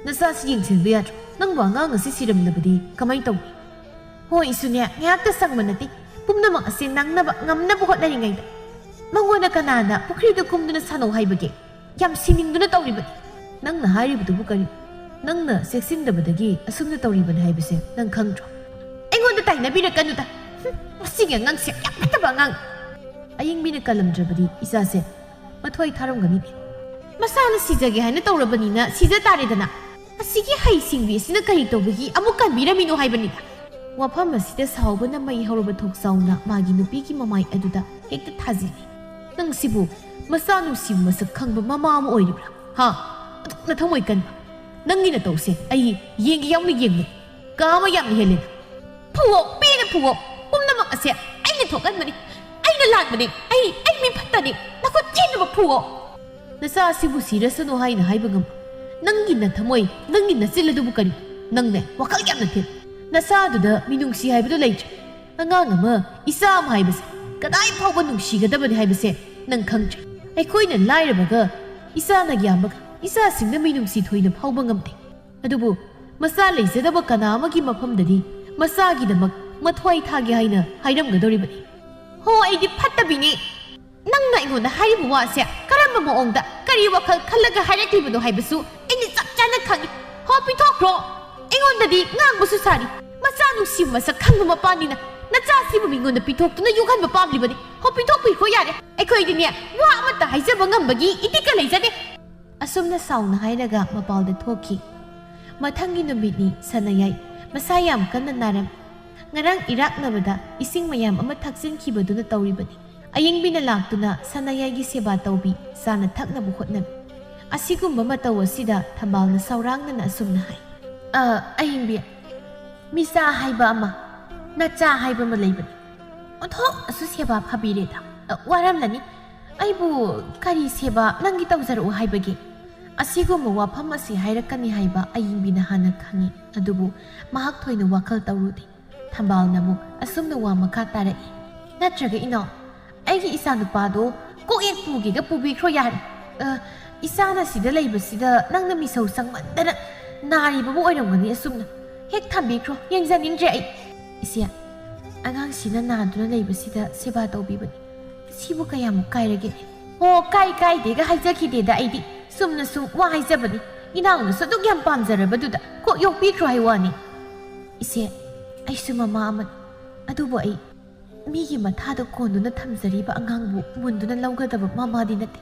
ꯅꯆꯥꯁꯤ ꯌꯦꯡꯁꯤꯟꯕ ꯌꯥꯗ꯭ꯔꯣ ꯅꯪꯕꯨ ꯑꯉꯥꯡ ꯑꯁꯤ ꯁꯤꯔꯝꯂꯕꯗꯤ ꯀꯃꯥꯏꯅ ꯇꯧꯅꯤ ꯍꯣꯏ ꯏꯁꯨꯅꯦ ꯉꯥꯏꯍꯥꯛꯇ ꯁꯪꯕ ꯅꯠꯇꯦ ꯄꯨꯝꯅꯃꯛ ꯑꯁꯤ ꯅꯪꯅꯕ ꯉꯝꯅꯕ ꯍꯣꯠꯅꯔꯤꯉꯩꯗ ꯃꯉꯣꯟꯗ ꯀꯅꯥꯅ ꯄꯨꯈ꯭ꯔꯤꯗ ꯀꯨꯝꯗꯨꯅ ꯁꯥꯟꯅꯧ ꯍꯥꯏꯕꯒꯦ ꯌꯥꯝ ꯁꯤꯅꯤꯡꯗꯨꯅ ꯇꯧꯔꯤꯕꯅꯤ ꯅꯪꯅ ꯍꯥꯏꯔꯤꯕꯗꯨꯕꯨ ꯀꯔꯤ ꯅꯪꯅ ꯆꯦꯛꯁꯤꯟꯗꯕꯗꯒꯤ ꯑꯁꯨꯝꯅ ꯇꯧꯔꯤꯕꯅꯤ ꯍꯥꯏꯕꯁꯦ ꯅꯪ ꯈꯪꯗ꯭ꯔꯣ ꯑꯩꯉꯣꯟꯗ ꯇꯥꯏꯅꯕꯤꯔꯛꯀꯅꯨꯗ ꯃꯁꯤꯒꯤ ꯑꯉꯥꯡꯁꯦ ꯌꯥꯝ ꯐꯠꯇꯕ ꯑꯉꯥꯡ ꯑꯌꯤꯡꯕꯤꯅ ꯀꯜꯂꯝꯗ꯭ꯔꯕꯗꯤ ꯏꯆꯥꯁꯦ ꯃꯊ꯭ꯋꯥꯏ ꯊꯥꯔꯝꯒꯅꯤꯅꯦ ꯃꯁꯥꯅ ꯁꯤꯖꯒꯦ ꯍꯥꯏꯅ ꯇꯧꯔꯕꯅꯤꯅ ꯁꯤꯖ ꯇꯥꯔꯦꯗꯅ ꯑꯁꯤꯒꯤ ꯍꯩꯁꯤꯡꯕꯤ ꯑꯁꯤꯅ ꯀꯔꯤ ꯇꯧꯕꯒꯤ ꯑꯃꯨꯛ ꯀꯟꯕꯤꯔꯝꯃꯤꯅꯣ ꯍꯥꯏꯕꯅꯤꯗ ꯋꯥꯐꯝ ꯑꯁꯤꯗ ꯁꯥꯎꯕꯅ ꯃꯩ ꯍꯧꯔꯕ ꯊꯣꯛꯆꯥꯎꯅ ꯃꯥꯒꯤ ꯅꯨꯄꯤꯒꯤ ꯃꯃꯥꯏ ꯑꯗꯨꯗ ꯍꯦꯛꯇ ꯊꯥꯖꯤꯜꯂꯤ ꯅꯪ ꯁꯤꯕꯨ ꯃꯆꯥ ꯅꯨꯡꯁꯤꯕ ꯃꯁꯛ ꯈꯪꯕ ꯃꯃꯥ ꯑꯃ ꯑꯣꯏꯔꯤꯕ꯭ꯔꯥ ꯍꯥ ꯑꯗꯨꯛꯅ ꯊꯃꯣꯏ ꯀꯟꯕ ꯅꯪꯒꯤ ꯅꯇꯧꯁꯦ ꯑꯩ ꯌꯦꯡꯒꯦ ꯌꯥꯎꯅ ꯌꯦꯡꯕꯅꯤ ꯀꯥ ꯑꯃ ꯌꯥꯝꯅ ꯍꯦꯜꯂꯦꯅ ꯐꯨꯋꯣ ꯄꯦꯅ ꯐꯨꯋꯣ ꯄꯨꯝꯅꯃꯛ ꯑꯁꯦ ꯑꯩꯅ ꯊꯣꯛꯍꯟꯕꯅꯤ ꯑꯩꯅ ꯂꯥꯟꯕꯅꯤ ꯑꯩ ꯃꯤ ꯐꯠꯇꯅꯤ ꯅꯈꯨꯠ ꯆꯦꯟꯅꯕ ꯐꯨꯋꯣ ꯅꯆꯥ ꯑꯁꯤꯕꯨ ꯁꯤꯔꯁꯅꯨ ꯍꯥꯏꯅ ꯍꯥꯏꯕ ꯉꯝꯕ ꯅꯪꯒꯤ ꯅꯊꯃꯣꯏ ꯅꯪꯒꯤ ꯅꯆꯤꯜ ꯑꯗꯨꯕꯨ ꯀꯔꯤ ꯅꯪꯅꯦ ꯋꯥꯈꯜ ꯌꯥꯝꯅ ꯊꯦꯠ ꯅꯆꯥꯗꯨꯗ ꯃꯤꯅꯨꯡꯁꯤ ꯍꯥꯏꯕꯗꯨ ꯂꯩꯇ꯭ꯔꯦ ꯑꯉꯥꯡ ꯑꯃ ꯏꯆꯥ ꯑꯃ ꯍꯥꯏꯕꯁꯦ ꯀꯗꯥꯏ ꯐꯥꯎꯕ ꯅꯨꯡꯁꯤꯒꯗꯕꯅꯤ ꯍꯥꯏꯕꯁꯦ ꯅꯪ ꯈꯪꯗ꯭ꯔꯦ ꯑꯩꯈꯣꯏꯅ ꯂꯥꯏꯔꯕꯒ ꯏꯆꯥꯅ ꯌꯥꯝꯕꯒ ꯏꯆꯥꯁꯤꯡꯅ ꯃꯤꯅꯨꯡꯁꯤ ꯊꯣꯏꯅ ꯐꯥꯎꯕ ꯉꯝꯗꯦ ꯑꯗꯨꯕꯨ ꯃꯆꯥ ꯂꯩꯖꯗꯕ ꯀꯅꯥ ꯑꯃꯒꯤ ꯃꯐꯝꯗꯗꯤ ꯃꯆꯥꯒꯤꯗꯃꯛ ꯃꯊ꯭ꯋꯥꯏ ꯊꯥꯒꯦ ꯍꯥꯏꯅ ꯍꯥꯏꯔꯝꯒꯗꯧꯔꯤꯕꯅꯤ ꯍꯣ ꯑꯩꯗꯤ ꯐꯠꯇꯕꯤꯅꯤ ꯅꯪꯅ ꯑꯩꯉꯣꯟꯗ ꯍꯥꯏꯔꯤꯕ ꯋꯥꯁꯦ ꯀꯔꯝꯕ ꯃꯑꯣꯡꯗ ꯀꯔꯤ ꯋꯥꯈꯜ ꯈꯜꯂꯒ ꯍꯥꯏꯔꯛꯂꯤꯕꯅꯣ ꯍꯥꯏꯕꯁꯨ ꯑꯩꯅ ꯆꯞ ꯆꯥꯅ ꯈꯪꯉꯤ ꯍꯣ ꯄꯤꯊꯣꯛꯈ꯭ꯔꯣ ꯑꯩꯉꯣꯟꯗꯗꯤ ꯉꯥꯡꯕꯁꯨ ꯁꯥꯔꯤ ꯃꯆꯥ ꯅꯨꯡꯁꯤꯕ ꯃꯁꯛ ꯈꯪꯕ ꯃꯄꯥꯅꯤꯅ ꯅꯆꯥꯁꯤꯕꯨ ꯃꯤꯉꯣꯟꯗ ꯄꯤꯊꯣꯛꯇꯨꯅ ꯌꯣꯛꯍꯟꯕ ꯄꯥꯝꯂꯤꯕꯅꯤ ꯍꯣ ꯄꯤꯊꯣꯛꯄꯤꯈ꯭ꯔꯣ ꯌꯥꯔꯦ ꯑꯩꯈꯣꯏꯗꯤꯅꯦ ꯋꯥ ꯑꯃꯠꯇ ꯍꯥꯏꯖꯕ ꯉꯝꯕꯒꯤ ꯏꯇꯤꯛꯀ ꯂꯩꯖꯗꯦ ꯑꯁꯨꯝꯅ ꯁꯥꯎꯅ ꯍꯥꯏꯔꯒ ꯃꯄꯥꯜꯗ ꯊꯣꯛꯈꯤ ꯃꯊꯪꯒꯤ ꯅꯨꯃꯤꯠꯅꯤ ꯁꯅꯥꯌꯥꯏ ꯃꯁꯥ ꯌꯥꯝ ꯀꯟꯅ ꯅꯥꯔꯝ ꯉꯔꯥꯡ ꯏꯔꯥꯛꯅꯕꯗ ꯏꯁꯤꯡ ꯃꯌꯥꯝ ꯑꯃ ꯊꯛꯆꯤꯟꯈꯤꯕꯗꯨꯅ ꯇꯧꯔꯤꯕꯅꯤ ꯑꯌꯤꯡꯕꯤꯅ ꯂꯥꯛꯇꯨꯅ ꯁꯅꯥꯌꯥꯏꯒꯤ ꯁꯦꯕꯥ ꯇꯧꯕꯤ ꯆꯥꯅ ꯊꯛꯅꯕ ꯍꯣꯠꯅꯕꯤ ꯑꯁꯤꯒꯨꯝꯕ ꯃꯇꯧ ꯑꯁꯤꯗ ꯊꯝꯕꯥꯜꯅ ꯁꯧꯔꯥꯡꯅꯅ ꯑꯁꯨꯝꯅ ꯍꯥꯏ ꯑꯌꯤꯡꯕꯤ ꯃꯤꯆꯥ ꯍꯥꯏꯕ ꯑꯃ ꯅꯆꯥ ꯍꯥꯏꯕ ꯑꯃ ꯂꯩꯕꯅꯤ ꯑꯣꯟꯊꯣꯛꯅꯁꯨ ꯁꯦꯕꯥ ꯐꯕꯤꯔꯦꯗ ꯋꯥꯔꯝꯂꯅꯤ ꯑꯩꯕꯨ ꯀꯔꯤ ꯁꯦꯕꯥ ꯅꯪꯒꯤ ꯇꯧꯖꯔꯛꯎ ꯍꯥꯏꯕꯒꯦ ꯑꯁꯤꯒꯨꯝꯕ ꯋꯥꯐꯝ ꯑꯁꯤ ꯍꯥꯏꯔꯛꯀꯅꯤ ꯍꯥꯏꯕ ꯑꯌꯤꯡꯕꯤꯅ ꯍꯥꯟꯅ ꯈꯪꯉꯤ ꯑꯗꯨꯕꯨ ꯃꯍꯥꯛ ꯊꯣꯏꯅ ꯋꯥꯈꯜ ꯇꯧꯔꯨꯗꯦ ꯊꯝꯕꯥꯜꯅ ꯑꯃꯨꯛ ꯑꯁꯨꯝꯅ ꯋꯥ ꯃꯈꯥ ꯇꯥꯔꯛꯏ ꯅꯠꯇ꯭ꯔꯒ ꯏꯅꯥꯎ ꯑꯩꯒꯤ ꯏꯆꯥꯅꯨꯄꯥꯗꯣ ꯀꯣꯛꯌꯦꯛ ꯄꯨꯒꯦꯒ ꯄꯨꯕꯤꯈ꯭ꯔꯣ ꯌꯥꯔꯦ ꯏꯆꯥꯅ ꯁꯤꯗ ꯂꯩꯕꯁꯤꯗ ꯅꯪꯅ ꯃꯤꯁꯧ ꯆꯪꯃꯟꯗꯅ ꯅꯥꯔꯤꯕꯕꯨ ꯑꯣꯏꯔꯝꯒꯅꯤ ꯑꯁꯨꯝꯅ ꯍꯦꯛ ꯊꯝꯕꯤꯈ꯭ꯔꯣ ꯌꯦꯡꯖꯅꯤꯡꯗ꯭ꯔꯦ ꯑꯩ ꯏꯆꯦ ꯑꯉꯥꯡꯁꯤꯅ ꯅꯥꯗꯨꯅ ꯂꯩꯕꯁꯤꯗ ꯁꯦꯕꯥ ꯇꯧꯕꯤꯕꯅꯤ ꯁꯤꯕꯨ ꯀꯌꯥꯃꯨꯛ ꯀꯥꯏꯔꯒꯦ ꯑꯣ ꯀꯥꯏꯗꯦꯒ ꯍꯥꯏꯖꯈꯤꯗꯦꯗ ꯑꯩꯗꯤ ꯁꯨꯝꯅ ꯁꯨꯝ ꯋꯥ ꯍꯥꯏꯖꯕꯅꯤ ꯏꯅꯥꯎꯅꯁꯨ ꯑꯗꯨꯛ ꯌꯥꯝ ꯄꯥꯝꯖꯔꯕꯗꯨꯗ ꯀꯣꯛ ꯌꯣꯛꯄꯤꯈ꯭ꯔꯣ ꯍꯥꯏ ꯋꯥꯅꯤ ꯏꯆꯦ ꯑꯩꯁꯨ ꯃꯃꯥ ꯑꯃꯅꯤ ꯑꯗꯨꯕꯨ ꯑꯩ ꯃꯤꯒꯤ ꯃꯊꯥꯗ ꯀꯣꯟꯗꯨꯅ ꯊꯝꯖꯔꯤꯕ ꯑꯉꯥꯡꯕꯨ ꯃꯨꯟꯗꯨꯅ ꯂꯧꯒꯗꯕ ꯃꯃꯥꯗꯤ ꯅꯠꯇꯦ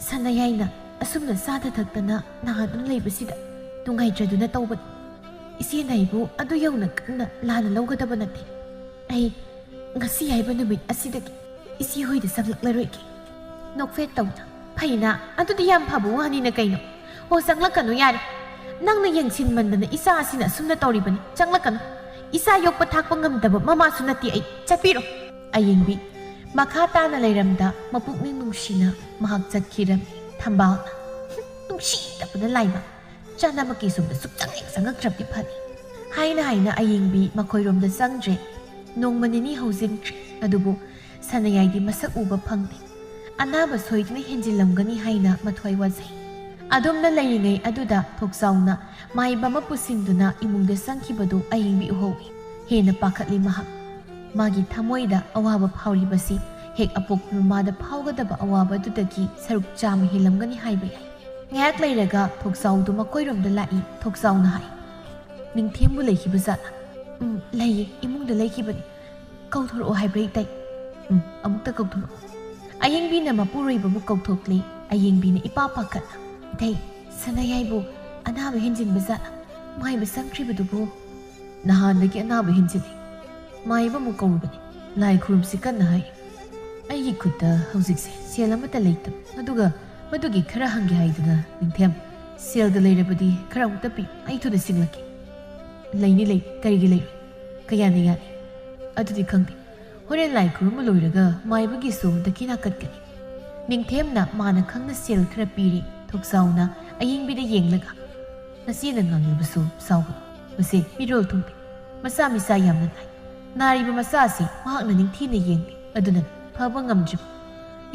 ꯁꯅꯥꯌꯥꯏꯅ ꯑꯁꯨꯝꯅ ꯆꯥꯗ ꯊꯛꯇꯅ ꯅꯥꯗꯨꯅ ꯂꯩꯕꯁꯤꯗ ꯅꯨꯡꯉꯥꯏꯇ꯭ꯔꯗꯨꯅ ꯇꯧꯕꯅꯤ ꯏꯆꯦꯅ ꯑꯩꯕꯨ ꯑꯗꯨ ꯌꯧꯅ ꯀꯟꯅ ꯂꯥꯟꯅ ꯂꯧꯒꯗꯕ ꯅꯠꯇꯦ ꯑꯩ ꯉꯁꯤ ꯍꯥꯏꯕ ꯅꯨꯃꯤꯠ ꯑꯁꯤꯗꯒꯤ ꯏꯆꯦ ꯍꯣꯏꯗ ꯆꯪꯂꯛꯂꯔꯣꯏꯒꯦ ꯅꯣꯛꯐꯦꯠ ꯇꯧꯅ ꯐꯩꯅ ꯑꯗꯨꯗꯤ ꯌꯥꯝ ꯐꯕ ꯋꯥꯅꯤꯅ ꯀꯩꯅꯣ ꯑꯣ ꯆꯪꯂꯛꯀꯅꯨ ꯌꯥꯔꯦ ꯅꯪꯅ ꯌꯦꯡꯁꯤꯟꯃꯟꯗꯅ ꯏꯆꯥ ꯑꯁꯤꯅ ꯑꯁꯨꯝꯅ ꯇꯧꯔꯤꯕꯅꯤ ꯆꯪꯂꯛꯀꯅꯨ ꯏꯆꯥ ꯌꯣꯛꯄ ꯊꯥꯛꯄ ꯉꯝꯗꯕ ꯃꯃꯥꯁꯨ ꯅꯠꯇꯦ ꯑꯩ ꯆꯠꯄꯤꯔꯣ ꯑꯌꯤꯡꯕꯤ ꯃꯈꯥ ꯇꯥꯅ ꯂꯩꯔꯝꯗ ꯃꯄꯨꯛꯅꯤꯡ ꯅꯨꯡꯁꯤꯅ ꯃꯍꯥꯛ ꯆꯠꯈꯤꯔꯝꯃꯤ ꯊꯝꯕꯥꯜꯅ ꯅꯨꯡꯁꯤꯗꯕꯅ ꯂꯥꯏꯕ ꯆꯥꯅꯃꯛꯀꯤ ꯁꯣꯝꯗ ꯁꯨꯛꯆꯪ ꯍꯦꯛ ꯆꯪꯉꯛꯇ꯭ꯔꯕꯗꯤ ꯐꯅꯤ ꯍꯥꯏꯅ ꯑꯌꯤꯡꯕꯤ ꯃꯈꯣꯏꯔꯣꯝꯗ ꯆꯪꯗ꯭ꯔꯦ ꯅꯣꯡꯃ ꯅꯤꯅꯤ ꯍꯧꯖꯤꯟꯈ꯭ꯔꯦ ꯑꯗꯨꯕꯨ ꯁꯅꯥꯌꯥꯏꯗꯤ ꯃꯁꯛ ꯎꯕ ꯐꯪꯗꯦ ꯑꯅꯥꯕ ꯁꯣꯏꯗꯅ ꯍꯦꯟꯖꯤꯜꯂꯝꯒꯅꯤ ꯍꯥꯏꯅ ꯃꯊ꯭ꯋꯥꯏ ꯋꯥꯖꯩ ꯑꯗꯣꯝꯅ ꯂꯩꯔꯤꯉꯩ ꯑꯗꯨꯗ ꯊꯣꯛꯆꯥꯎꯅ ꯃꯥꯏꯕ ꯑꯃ ꯄꯨꯁꯤꯟꯗꯨꯅ ꯏꯃꯨꯡꯗ ꯆꯪꯈꯤꯕꯗꯨ ꯑꯌꯤꯡꯕꯤ ꯎꯍꯧꯏ ꯍꯦꯟꯅ ꯄꯥꯈꯠꯂꯤ ꯃꯍꯥꯛ ꯃꯥꯒꯤ ꯊꯃꯣꯏꯗ ꯑꯋꯥꯕ ꯐꯥꯎꯔꯤꯕꯁꯤ ꯍꯦꯛ ꯑꯄꯣꯛꯄ ꯃꯃꯥꯗ ꯐꯥꯎꯒꯗꯕ ꯑꯋꯥꯕ ꯑꯗꯨꯗꯒꯤ ꯁꯔꯨꯛ ꯆꯥꯝꯃ ꯍꯦꯜꯂꯝꯒꯅꯤ ꯍꯥꯏꯕ ꯌꯥꯏ ꯉꯥꯏꯍꯥꯛ ꯂꯩꯔꯒ ꯊꯣꯛꯆꯥꯎꯗꯨ ꯃꯈꯣꯏꯔꯣꯝꯗ ꯂꯥꯛꯏ ꯊꯣꯛꯆꯥꯎꯅ ꯍꯥꯏ ꯅꯤꯡꯊꯦꯝꯕꯨ ꯂꯩꯈꯤꯕ ꯖꯥꯠꯂꯥ ꯂꯩꯌꯦ ꯏꯃꯨꯡꯗ ꯂꯩꯈꯤꯕꯅꯤ ꯀꯧꯊꯣꯔꯛꯑꯣ ꯍꯥꯏꯕ꯭ꯔꯥ ꯏꯇꯩ ꯑꯃꯨꯛꯇ ꯀꯧꯊꯣꯔꯛꯑꯣ ꯑꯌꯤꯡꯕꯤꯅ ꯃꯄꯨꯔꯣꯏꯕꯕꯨ ꯀꯧꯊꯣꯛꯂꯤ ꯑꯌꯤꯡꯕꯤꯅ ꯏꯄꯥ ꯄꯥꯈꯠꯅ ꯏꯇꯩ ꯁꯅꯥꯌꯥꯏꯕꯨ ꯑꯅꯥꯕ ꯍꯦꯟꯖꯤꯟꯕ ꯖꯥꯠꯂꯥ ꯃꯥꯏꯕ ꯆꯪꯈ꯭ꯔꯤꯕꯗꯨꯕꯨ ꯅꯍꯥꯟꯗꯒꯤ ꯑꯅꯥꯕ ꯍꯦꯟꯖꯤꯜꯂꯤ ꯃꯥꯏꯕ ꯑꯃꯨꯛ ꯀꯧꯔꯨꯕꯅꯤ ꯂꯥꯏ ꯈꯨꯔꯨꯝꯁꯤ ꯀꯟꯅ ꯍꯥꯏ ꯑꯩꯒꯤ ꯈꯨꯠꯇ ꯍꯧꯖꯤꯛꯁꯦ ꯁꯦꯜ ꯑꯃꯠꯇ ꯂꯩꯇꯕ ꯑꯗꯨꯒ ꯃꯗꯨꯒꯤ ꯈꯔ ꯍꯪꯒꯦ ꯍꯥꯏꯗꯨꯅ ꯅꯤꯡꯊꯦꯝ ꯁꯦꯜꯒ ꯂꯩꯔꯕꯗꯤ ꯈꯔ ꯑꯃꯨꯛꯇ ꯄꯤ ꯑꯩ ꯊꯨꯅ ꯁꯤꯡꯂꯛꯀꯦ ꯂꯩ ꯀꯔꯤꯒꯤ ꯂꯩꯔꯣꯏ ꯀꯌꯥꯅ ꯌꯥꯅꯤ ꯑꯗꯨꯗꯤ ꯈꯪꯗꯦ ꯍꯣꯔꯦꯟ ꯂꯥꯏ ꯈꯨꯔꯨꯝꯕ ꯂꯣꯏꯔꯒ ꯃꯥꯏꯕꯒꯤꯁꯨ ꯗꯈꯤꯅꯥ ꯀꯠꯀꯅꯤ ꯅꯤꯡꯊꯦꯝꯅ ꯃꯥꯅ ꯈꯪꯅ ꯁꯦꯜ ꯈꯔ ꯄꯤꯔꯤ ꯊꯣꯛꯆꯥꯎꯅ ꯑꯌꯤꯡꯕꯤꯗ ꯌꯦꯡꯂꯒ ꯅꯆꯦꯅ ꯉꯥꯡꯂꯤꯕꯁꯨ ꯁꯥꯎꯒꯅꯨ ꯃꯁꯤ ꯃꯤꯔꯣꯜ ꯊꯨꯡꯗꯦ ꯃꯆꯥ ꯃꯤꯆꯥ ꯌꯥꯝꯅ ꯅꯥꯏ ꯅꯥꯔꯤꯕ ꯃꯆꯥ ꯑꯁꯤ ꯃꯍꯥꯛꯅ ꯅꯤꯡꯊꯤꯅ ꯌꯦꯡꯂꯤ ꯑꯗꯨꯅ ꯐꯕ ꯉꯝꯗ꯭ꯔꯤꯕ